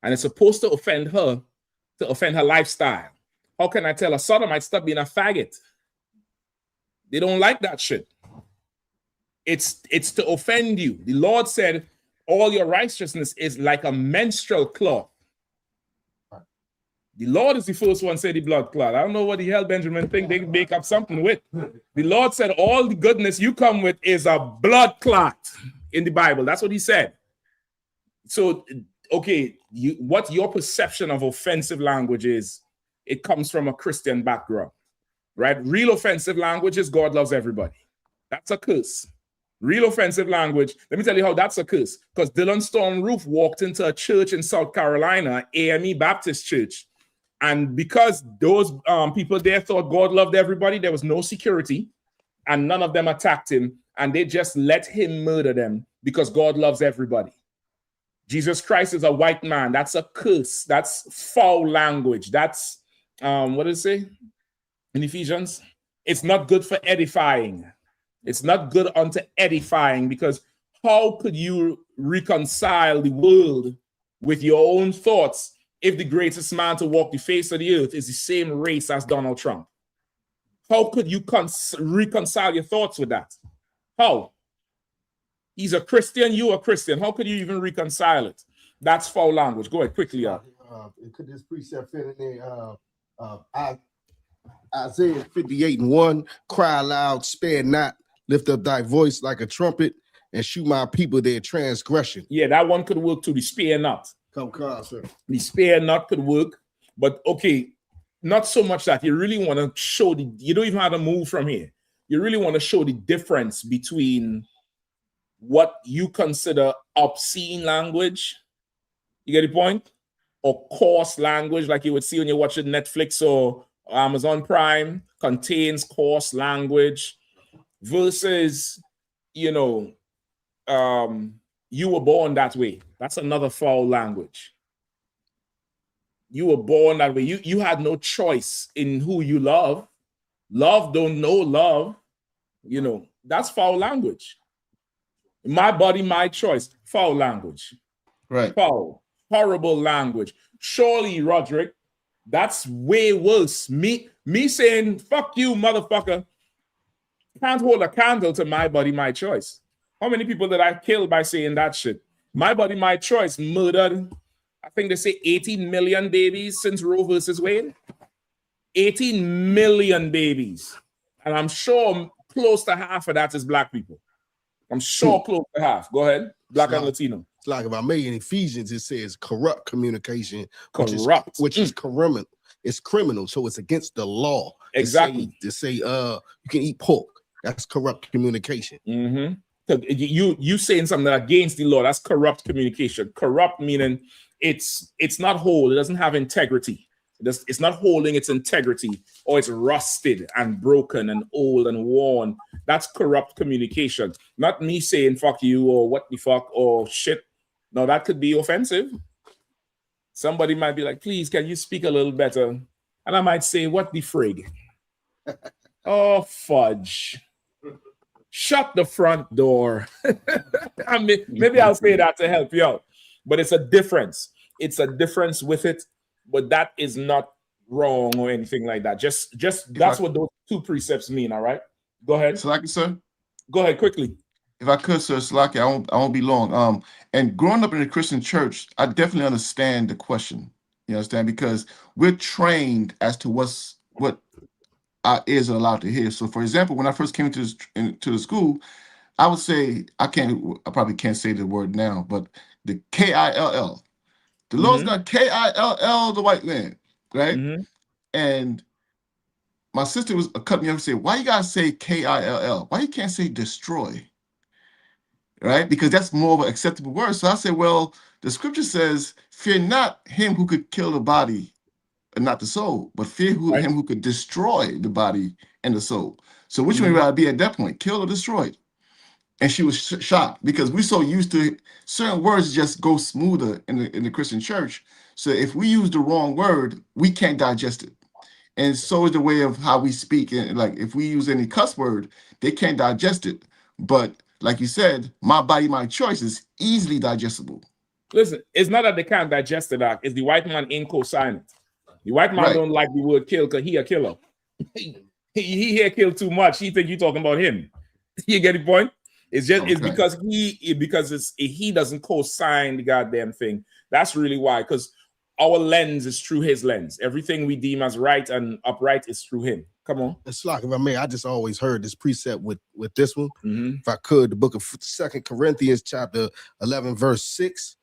And it's supposed to offend her lifestyle. How can I tell a sodomite stop being a faggot? They don't like that shit. It's to offend you. The Lord said, all your righteousness is like a menstrual cloth. The Lord is the first one said the blood clot. I don't know what the hell Benjamin think they can make up something with. The Lord said all the goodness you come with is a blood clot in the Bible. That's what he said. So, okay, what your perception of offensive language is, it comes from a Christian background, right? Real offensive language is God loves everybody. That's a curse. Real offensive language, let me tell you how that's a curse. Because Dylan Storm Roof walked into a church in South Carolina, AME Baptist Church, and because those people there thought God loved everybody, there was no security, and none of them attacked him, and they just let him murder them because God loves everybody. Jesus Christ is a white man. That's a curse. That's foul language. That's, what does it say in Ephesians? It's not good for edifying. It's not good unto edifying, because how could you reconcile the world with your own thoughts if the greatest man to walk the face of the earth is the same race as Donald Trump? How could you reconcile your thoughts with that? How? He's a Christian, you a Christian. How could you even reconcile it? That's foul language. Go ahead, quickly. Could this precept fit in there? Isaiah 58:1, cry aloud, spare not, lift up thy voice like a trumpet, and shoot my people their transgression. Yeah, that one could work too, the spare not. Come across, sir. The spare not could work, but okay, not so much that you really want to show you don't even have to move from here. You really want to show the difference between what you consider obscene language, you get the point? Or coarse language, like you would see when you're watching Netflix or Amazon Prime, contains coarse language, versus, you know, you were born that way. That's another foul language. You were born that way. You had no choice in who you love. Love don't know love. You know, that's foul language. My body, my choice. Foul language. Right. Foul. Horrible language. Surely, Roderick, that's way worse. Me saying, fuck you, motherfucker, can't hold a candle to my body, my choice. How many people did I kill by saying that shit? My body, my choice murdered, I think they say 18 million babies since Roe versus Wade. 18 million babies. And I'm sure close to half of that is black people. I'm sure close to half. Go ahead. Black and Latino. It's like if I made in Ephesians, it says corrupt communication, which is criminal. It's criminal, so it's against the law. Exactly. To say you can eat pork. That's corrupt communication. Mm-hmm. You saying something against the law, that's corrupt communication. Corrupt meaning it's not whole. It doesn't have integrity. It's not holding its integrity, or it's rusted and broken and old and worn. That's corrupt communication. Not me saying fuck you or what the fuck or shit. No, that could be offensive. Somebody might be like, please, can you speak a little better? And I might say, what the frig? Oh, fudge. Shut the front door. I mean, maybe I'll say that to help you out. But it's a difference. It's a difference with it, but that is not wrong or anything like that. Just that's what those two precepts mean, all right? Go ahead. Slaki, sir? Go ahead, quickly. If I could, sir, Slaki, I won't be long. And growing up in a Christian church, I definitely understand the question. You understand? Because we're trained as to what our ears are allowed to hear. So, for example, when I first came into the school, I would say, I probably can't say the word now, but the K-I-L-L. The Lord's gonna K-I-L-L the white man, right? And my sister was cut me off and said, why you gotta say K-I-L-L? Why you can't say destroy? Right? Because that's more of an acceptable word. So I said, well, the scripture says, fear not him who could kill the body and not the soul, but fear him who could destroy the body and the soul. So which one would I be at that point, kill or destroyed? And she was shocked because we're so used to certain words just go smoother in the Christian church. So if we use the wrong word, we can't digest it. And so is the way of how we speak. And like if we use any cuss word, they can't digest it. But like you said, my body, my choice is easily digestible. Listen, it's not that they can't digest it, it's the white man ain't co-signing. The white man don't like the word kill because he a killer. he here kill too much. He think you talking about him. You get the point? It's just it's because he doesn't co-sign the goddamn thing. That's really why. Because our lens is through his lens. Everything we deem as right and upright is through him. Come on. It's like, if I may, I just always heard this precept with this one. If I could, the book of 2 Corinthians chapter 11, verse 6.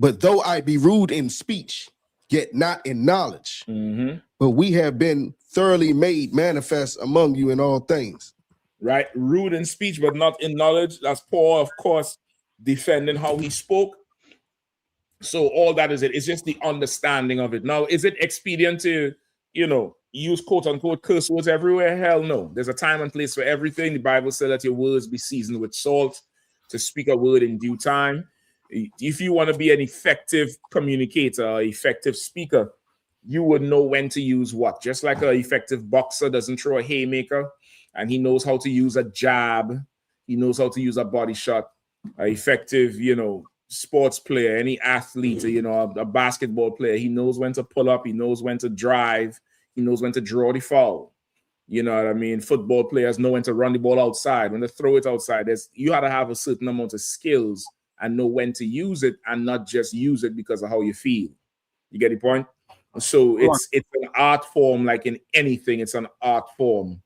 But though I be rude in speech, yet not in knowledge, but we have been thoroughly made manifest among you in all things. Right? Rude in speech, but not in knowledge. That's Paul, of course, defending how he spoke. So all that is it. It's just the understanding of it. Now, is it expedient to, use quote unquote curse words everywhere? Hell no. There's a time and place for everything. The Bible said that your words be seasoned with salt, to speak a word in due time. If you want to be an effective communicator, effective speaker, you would know when to use what. Just like an effective boxer doesn't throw a haymaker, and he knows how to use a jab. He knows how to use a body shot. An effective, sports player, any athlete, a basketball player, he knows when to pull up. He knows when to drive. He knows when to draw the foul. You know what I mean? Football players know when to run the ball outside, when to throw it outside. You got to have a certain amount of skills and know when to use it and not just use it because of how you feel. You get the point? So it's an art form, like in anything, it's an art form.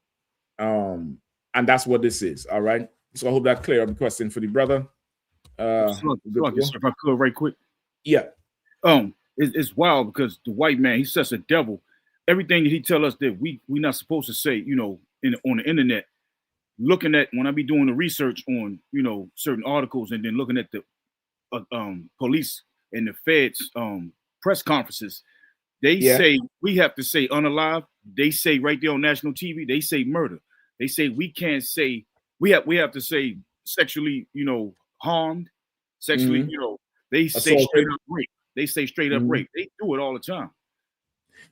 And that's what this is. All right. So I hope that clear up the question for the brother. If I could, right quick. Yeah. It's wild because the white man, he's such a devil. Everything that he tell us that we not supposed to say, on the internet, looking at when I be doing the research on, certain articles and then looking at the police and the feds press conferences, they say we have to say unalive. They say right there on national TV, they say murder. They say we can't say we have to say sexually, harmed, sexually, they say straight up rape. They say straight up rape. They do it all the time.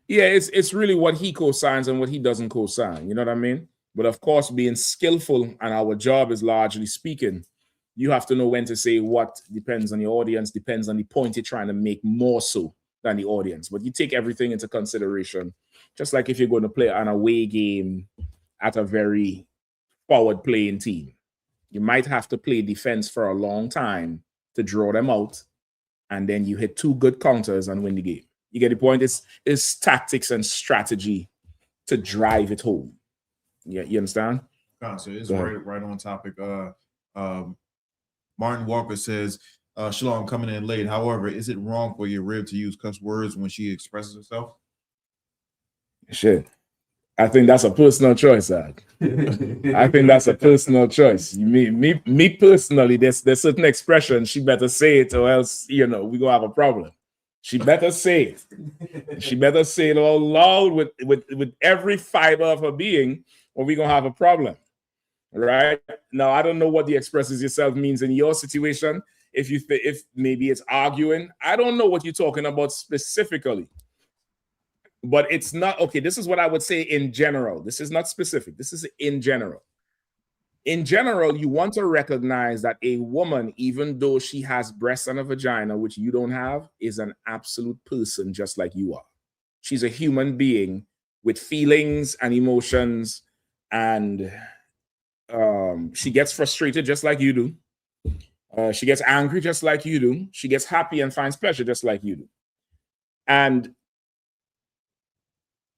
Yeah, it's really what he co-signs and what he doesn't co-sign. You know what I mean? But of course, being skillful, and our job is largely speaking, you have to know when to say what. Depends on your audience, depends on the point you're trying to make more so than the audience. But you take everything into consideration. Just like if you're going to play an away game at a very forward playing team, you might have to play defense for a long time to draw them out, and then you hit 2 good counters and win the game. You get the point? It's tactics and strategy to drive it home. Yeah, you understand? So it's right on topic. Martin Walker says, Shalom coming in late. However, is it wrong for your rib to use cuss words when she expresses herself? Shit. I think that's a personal choice, Ag. I think that's a personal choice. Me personally, there's certain expressions she better say it, or else we're gonna have a problem. She better say it. She better say it all loud with every fiber of her being, or we're gonna have a problem. Right? Now, I don't know what the expresses yourself means in your situation. If maybe it's arguing, I don't know what you're talking about specifically. But it's not, okay, this is what I would say in general. This is not specific. This is in general. In general, you want to recognize that a woman, even though she has breasts and a vagina, which you don't have, is an absolute person just like you are. She's a human being with feelings and emotions, and she gets frustrated just like you do. She gets angry just like you do. She gets happy and finds pleasure just like you do. And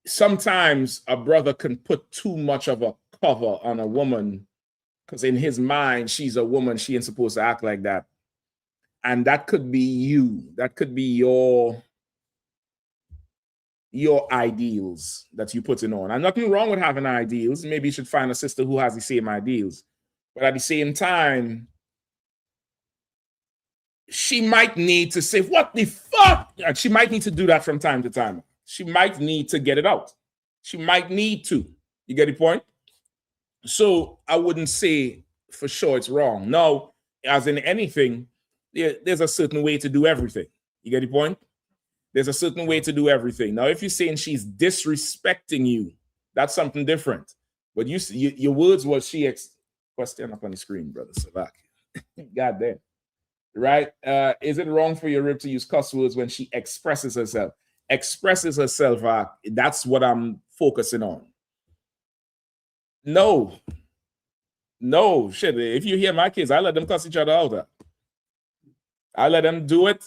sometimes a brother can put too much of a cover on a woman because in his mind, she's a woman. She ain't supposed to act like that. And that could be you. That could be your ideals that you putting on. And nothing wrong with having ideals. Maybe you should find a sister who has the same ideals. But at the same time, she might need to say, what the fuck? And she might need to do that from time to time. She might need to get it out. She might need to. You get the point? So I wouldn't say for sure it's wrong. No, as in anything, there's a certain way to do everything. You get the point? There's a certain way to do everything. Now, if you're saying she's disrespecting you, that's something different. But your words was stand up on the screen, brother Savak. God damn. Right? Is it wrong for your rib to use cuss words when she expresses herself? Expresses herself. That's what I'm focusing on. No, shit. If you hear my kids, I let them cuss each other out. I let them do it,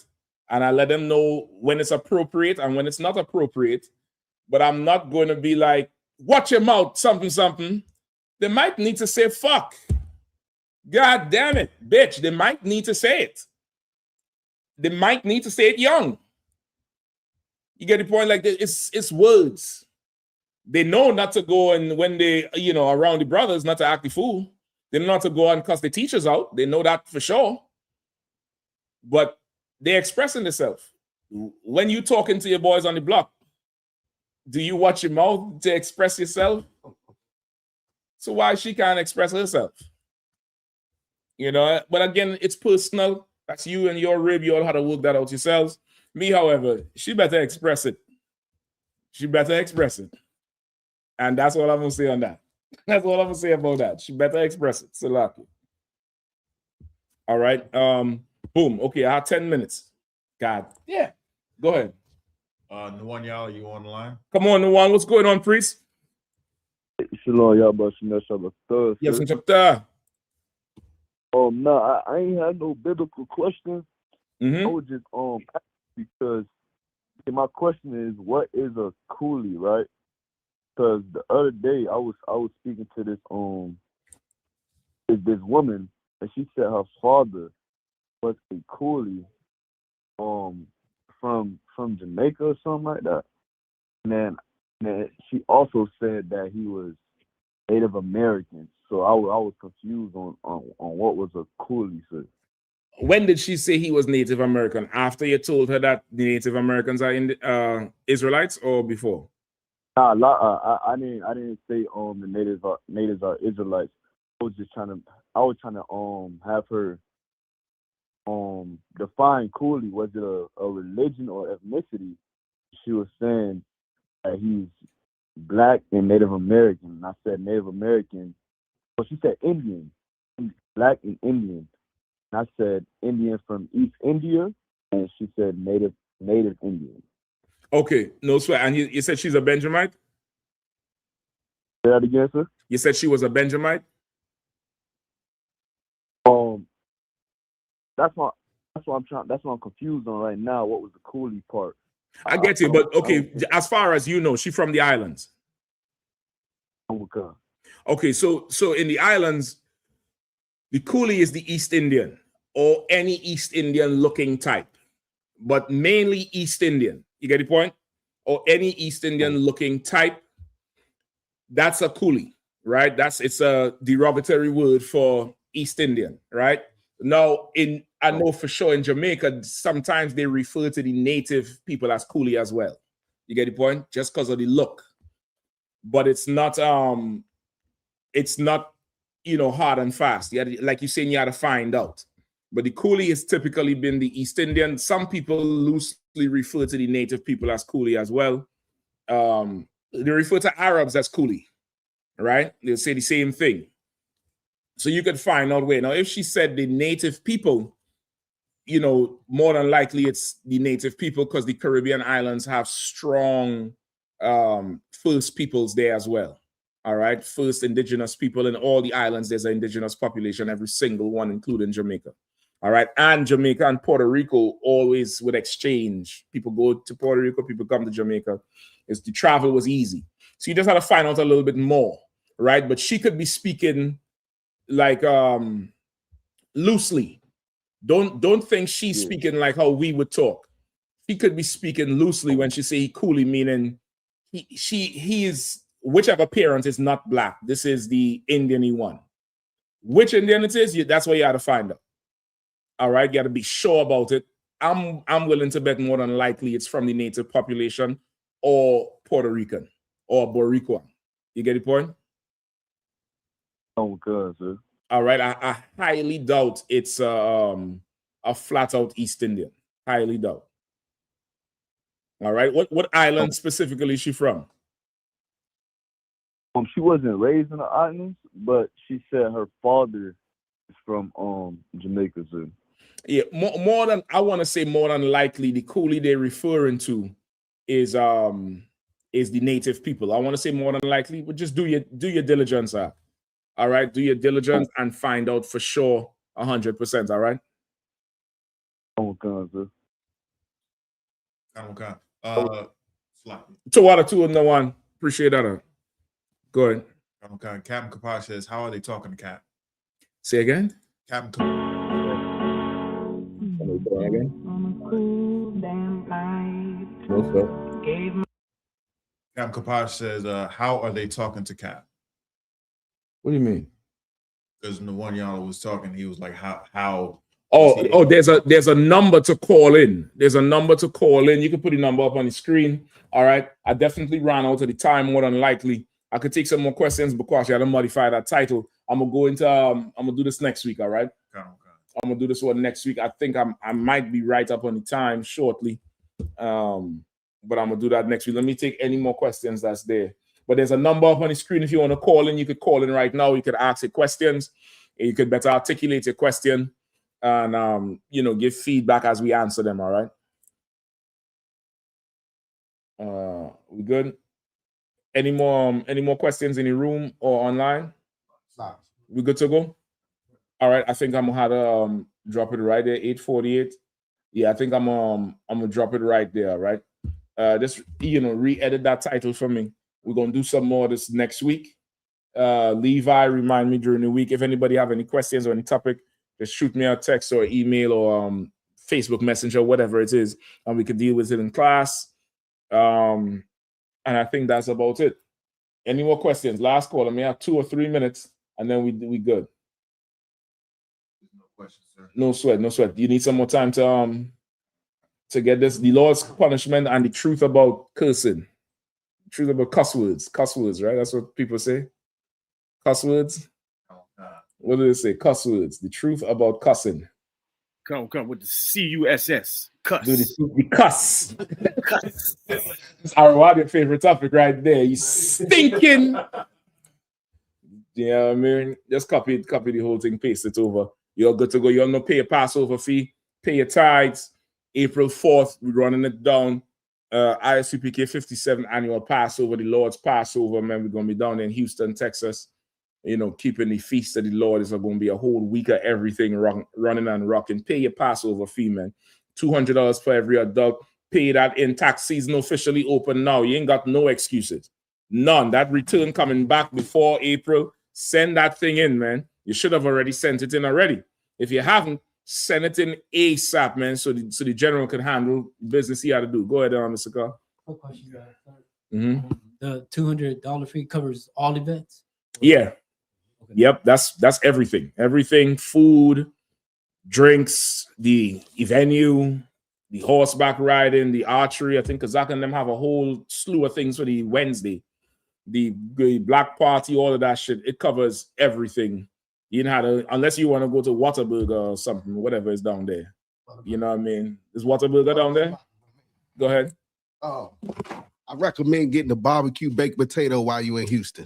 and I let them know when it's appropriate and when it's not appropriate. But I'm not going to be like, watch your mouth, something, something. They might need to say fuck. God damn it, bitch. They might need to say it. They might need to say it young. You get the point? Like, it's words. They know not to go and when they, around the brothers, not to act the fool. They know not to go and cuss the teachers out. They know that for sure. But they're expressing themselves. When you talking to your boys on the block, do you watch your mouth to express yourself? So why she can't express herself? But again, it's personal. That's you and your rib. You all had to work that out yourselves. Me, however, she better express it. She better express it. And that's all I'm going to say on that. That's all I'm going to say about that. She better express it. Salaki. All right. Boom. Okay, I have 10 minutes. God. Yeah. Go ahead. Nuwan, y'all, you on the line? Come on, Nuwan. What's going on, priest? Shalom, y'all, but Shabbat. Yes, chapter. No, I ain't had no biblical questions. Mm-hmm. I was just because my question is, what is a coolie, right? Because the other day I was speaking to this woman, and she said her father was a coolie from Jamaica or something like that. And then she also said that he was Native American. So I was confused on what was a coolie. So when did she say he was Native American? After you told her that the Native Americans are Israelites, or before? I didn't say the natives are Israelites. I was trying to have her define coolie. Was it a religion or ethnicity? She was saying that he's Black and Native American. And I said Native American. Well, she said Indian, Black and Indian. And I said Indian from East India, and she said Native Indian. Okay, no sweat. And you said she's a Benjamite? Say that again, sir? You said she was a Benjamite? That's what I'm confused on right now. What was the coolie part? I get you, but okay, as far as you know, she's from the islands. Okay, so in the islands, the coolie is the East Indian or any East Indian looking type, but mainly East Indian. You get the point? Or any East Indian looking type. That's a coolie, right? It's a derogatory word for East Indian, right? Now, I know for sure in Jamaica, sometimes they refer to the native people as coolie as well. You get the point? Just because of the look. But it's not hard and fast. Like you're saying, you had to find out. But the coolie has typically been the East Indian. Some people loosely refer to the native people as coolie as well. They refer to Arabs as coolie, right? They'll say the same thing. So you could find out where. Now, if she said the native people, you know, more than likely it's the native people because the Caribbean islands have strong first peoples there as well. All right, first indigenous people in all the islands. There's an indigenous population, every single one, including Jamaica. All right, and Jamaica and Puerto Rico always would exchange. People go to Puerto Rico, people come to Jamaica. The travel was easy. So you just had to find out a little bit more, right? But she could be speaking like loosely. Don't think she's speaking like how we would talk. She could be speaking loosely when she say he coolie, meaning he is whichever parent is not black. This is the Indian one. Which Indian it is, that's what you have to find out. All right, you got to be sure about it. I'm willing to bet more than likely it's from the native population or Puerto Rican or Boricuan. You get the point? Oh, good, sir. All right, I highly doubt it's a flat out East Indian. Highly doubt. All right, what island specifically is she from? She wasn't raised in the islands, but she said her father is from Jamaica, sir. Yeah, more than I want to say more than likely the coolie they're referring to is the native people. I want to say more than likely, but just do your diligence. All right, do your diligence and find out for sure 100%. All right. Okay, sir. Okay. So what a 2 and 1. Appreciate that. Go ahead. Okay. Captain Kapash says, how are they talking to Cap? Say again. Captain Kapash. Captain Kapash says, how are they talking to Cap? What do you mean? Because the one y'all was talking, he was like, how? Oh, there's a number to call in. There's a number to call in. You can put the number up on the screen. All right. I definitely ran out of the time more than likely. I could take some more questions because you had to modify that title. I'm gonna go into I'm gonna do this next week. All right. Okay. I'm gonna do this one next week. I think I might be right up on the time shortly. But I'm gonna do that next week. Let me take any more questions that's there. But there's a number up on the screen. If you want to call in, you could call in right now. You could ask your questions. You could better articulate your question and give feedback as we answer them. All right. We good? Any more questions in the room or online? We good to go? All right. I think I'm gonna have to drop it right there. 8:48. Yeah, I think I'm gonna drop it right there. Right. Just re-edit that title for me. We're gonna do some more this next week. Levi, remind me during the week. If anybody have any questions or any topic, just shoot me a text or email or Facebook Messenger, whatever it is, and we could deal with it in class. And I think that's about it. Any more questions? Last call. I may have 2 or 3 minutes, and then we good. No questions, sir. No sweat, no sweat. You need some more time to get this. The Lord's punishment and the truth about cursing. Truth about cuss words, right? That's what people say. Cuss words. What do they say? Cuss words. The truth about cussing. Come with the CUSS. Cuss. Do the cuss. Cuss. It's our favorite topic right there. You stinking. Yeah, I mean, just copy the whole thing, paste it over. You're good to go. You're gonna pay a Passover fee, pay your tithes. April 4th, we're running it down. I.S.U.P.K 57th annual Passover, the Lord's Passover, man. We're gonna be down in Houston, Texas. Keeping the feast of the Lord is going to be a whole week of everything running and rocking. Pay your Passover fee, man. $200 for every adult. Pay that in. Tax season officially open now. You ain't got no excuses. None. That return coming back before April. Send that thing in, man. You should have already sent it in already. If you haven't, send it in ASAP, man, so the general can handle business he had to do. Go ahead, Mr. Carr. Quick question. The $200 fee covers all events? Yeah. Yep, that's everything. Everything, food, drinks, the venue, the horseback riding, the archery. I think Kazak and them have a whole slew of things for the Wednesday. The black party, all of that shit. It covers everything. You know how to, unless you want to go to Whataburger or something, whatever is down there. You know what I mean? Is Whataburger down there? Go ahead. I I recommend getting a barbecue baked potato while you're in Houston.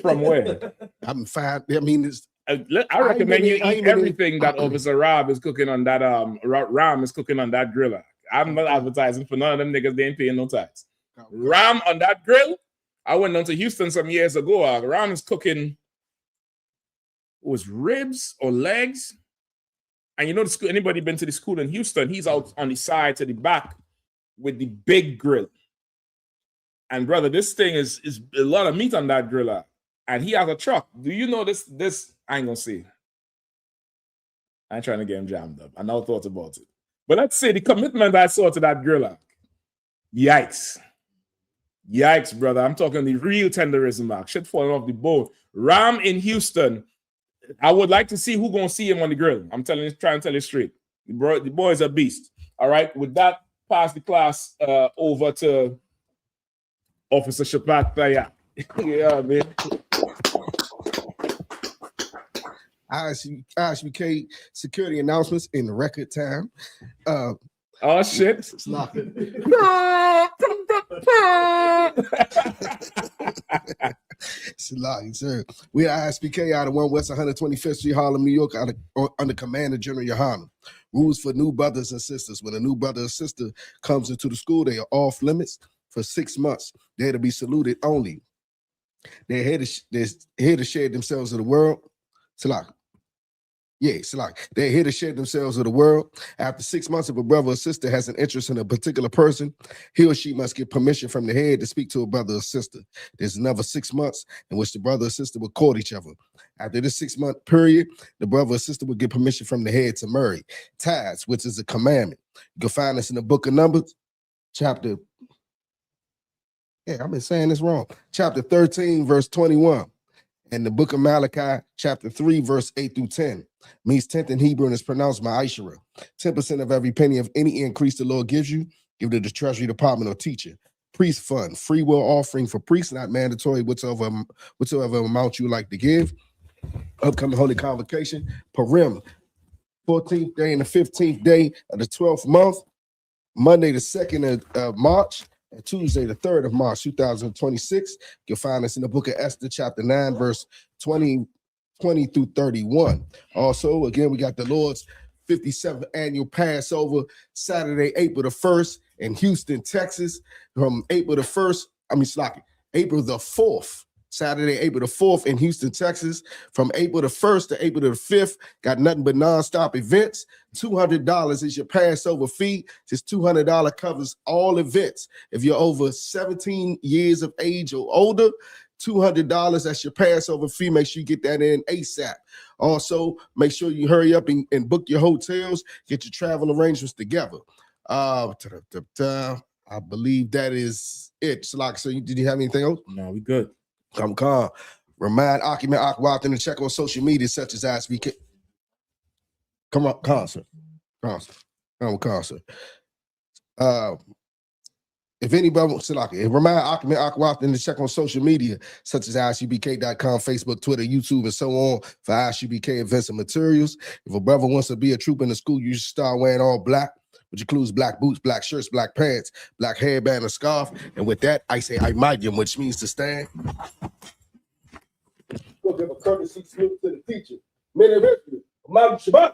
From where? I'm fine. I mean, it's. I recommend you eat everything that Officer Rob is cooking on that Ram is cooking on that griller. I'm not advertising for none of them niggas. They ain't paying no tax. Ram on that grill. I went down to Houston some years ago. Ram is cooking was ribs or legs. And you know the school, anybody been to the school in Houston, he's out on the side to the back with the big grill. And brother, this thing is a lot of meat on that griller. And he has a truck. Do you know this? I ain't gonna say. I ain't trying to get him jammed up. I never thought about it. But let's say the commitment I saw to that griller. Yikes. Yikes, brother. I'm talking the real tenderism, Mark. Shit falling off the bone. Ram in Houston. I would like to see who gonna see him on the grill. I'm trying to tell you straight. The boy is a beast. All right. With that, pass the class over to Officer I.S.U.P.K. Yeah, man. I.S.U.P.K. security announcements in record time. Oh shit! It's locked. Sir. We are I.S.U.P.K. out of 1 West 125th Street, Harlem, New York, under command of General Yahanna. Rules for new brothers and sisters. When a new brother or sister comes into the school, they are off limits for 6 months. They're to be saluted only. They're here to share themselves with the world. Salak. Yeah, Salak. They're here to share themselves with the world. After 6 months, if a brother or sister has an interest in a particular person, he or she must get permission from the head to speak to a brother or sister. There's another 6 months in which the brother or sister will court each other. After this 6 month period, the brother or sister will get permission from the head to marry. TITHES, which is a commandment. You can find this in the book of Numbers, chapter. Yeah, I've been saying this wrong. Chapter 13, verse 21. And the book of Malachi, chapter 3, verse 8 through 10. Means 10th in Hebrew and is pronounced ma'ashera. 10% of every penny of any increase the Lord gives you, give it to the treasury department or teacher. Priest fund, free will offering for priests, not mandatory, whatsoever amount you like to give. Upcoming holy convocation, Purim, 14th day and the 15th day of the 12th month, Monday the 2nd of March, and Tuesday, the 3rd of March, 2026. You'll find us in the book of Esther, chapter 9, verse 20 through 31. Also, again, we got the Lord's 57th annual Passover, Saturday, April the 1st in Houston, Texas. From April the 1st, April the 4th. Saturday, April the 4th in Houston, Texas. From April the 1st to April the 5th, got nothing but nonstop events. $200 is your Passover fee. This $200 covers all events. If you're over 17 years of age or older, $200, that's your Passover fee. Make sure you get that in ASAP. Also, make sure you hurry up and book your hotels, get your travel arrangements together. I believe that is it. So, did you have anything else? No, we good. Come calm. Remind Occupant Aquat and check on social media such as I.S.U.P.K. Come on, concert. If anybody wants to remind Occupant Aquat and check on social media such as ISUPK.com, Facebook, Twitter, YouTube, and so on for I.S.U.P.K. events and materials. If a brother wants to be a trooper in the school, you should start wearing all black, which includes black boots, black shirts, black pants, black hairband, and scarf. And with that, I say Imadium, which means to stand. We'll give a courtesy salute to the teacher. Men of Israel, Imadium Shabbat.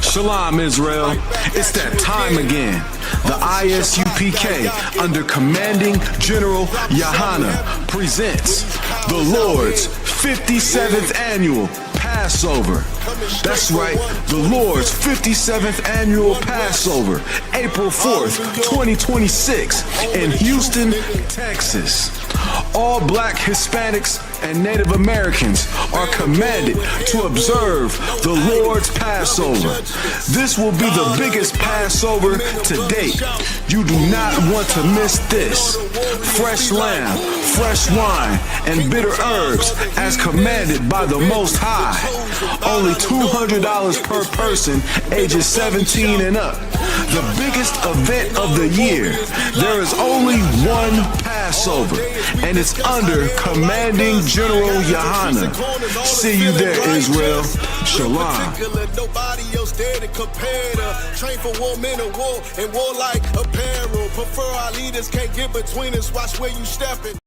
Shalom, Israel. It's that time again. The I.S.U.P.K. under commanding General Yahanna presents the Lord's 57th annual Passover. That's right, the Lord's 57th annual Passover, April 4th, 2026 in Houston, Texas. All Black, Hispanics, and Native Americans are commanded to observe the Lord's Passover. This will be the biggest Passover to date. You do not want to miss this. Fresh lamb, fresh wine, and bitter herbs as commanded by the Most High. Only $200 per person, ages 17 and up. The biggest event of the year. There is only one Passover. Passover, and it's under Commanding General Yahanna. See you there, Israel. Shalom. Nobody else there to compare to. Train for war, men of war, and war like apparel. Prefer our leaders, can't get between us. Watch where you stepping.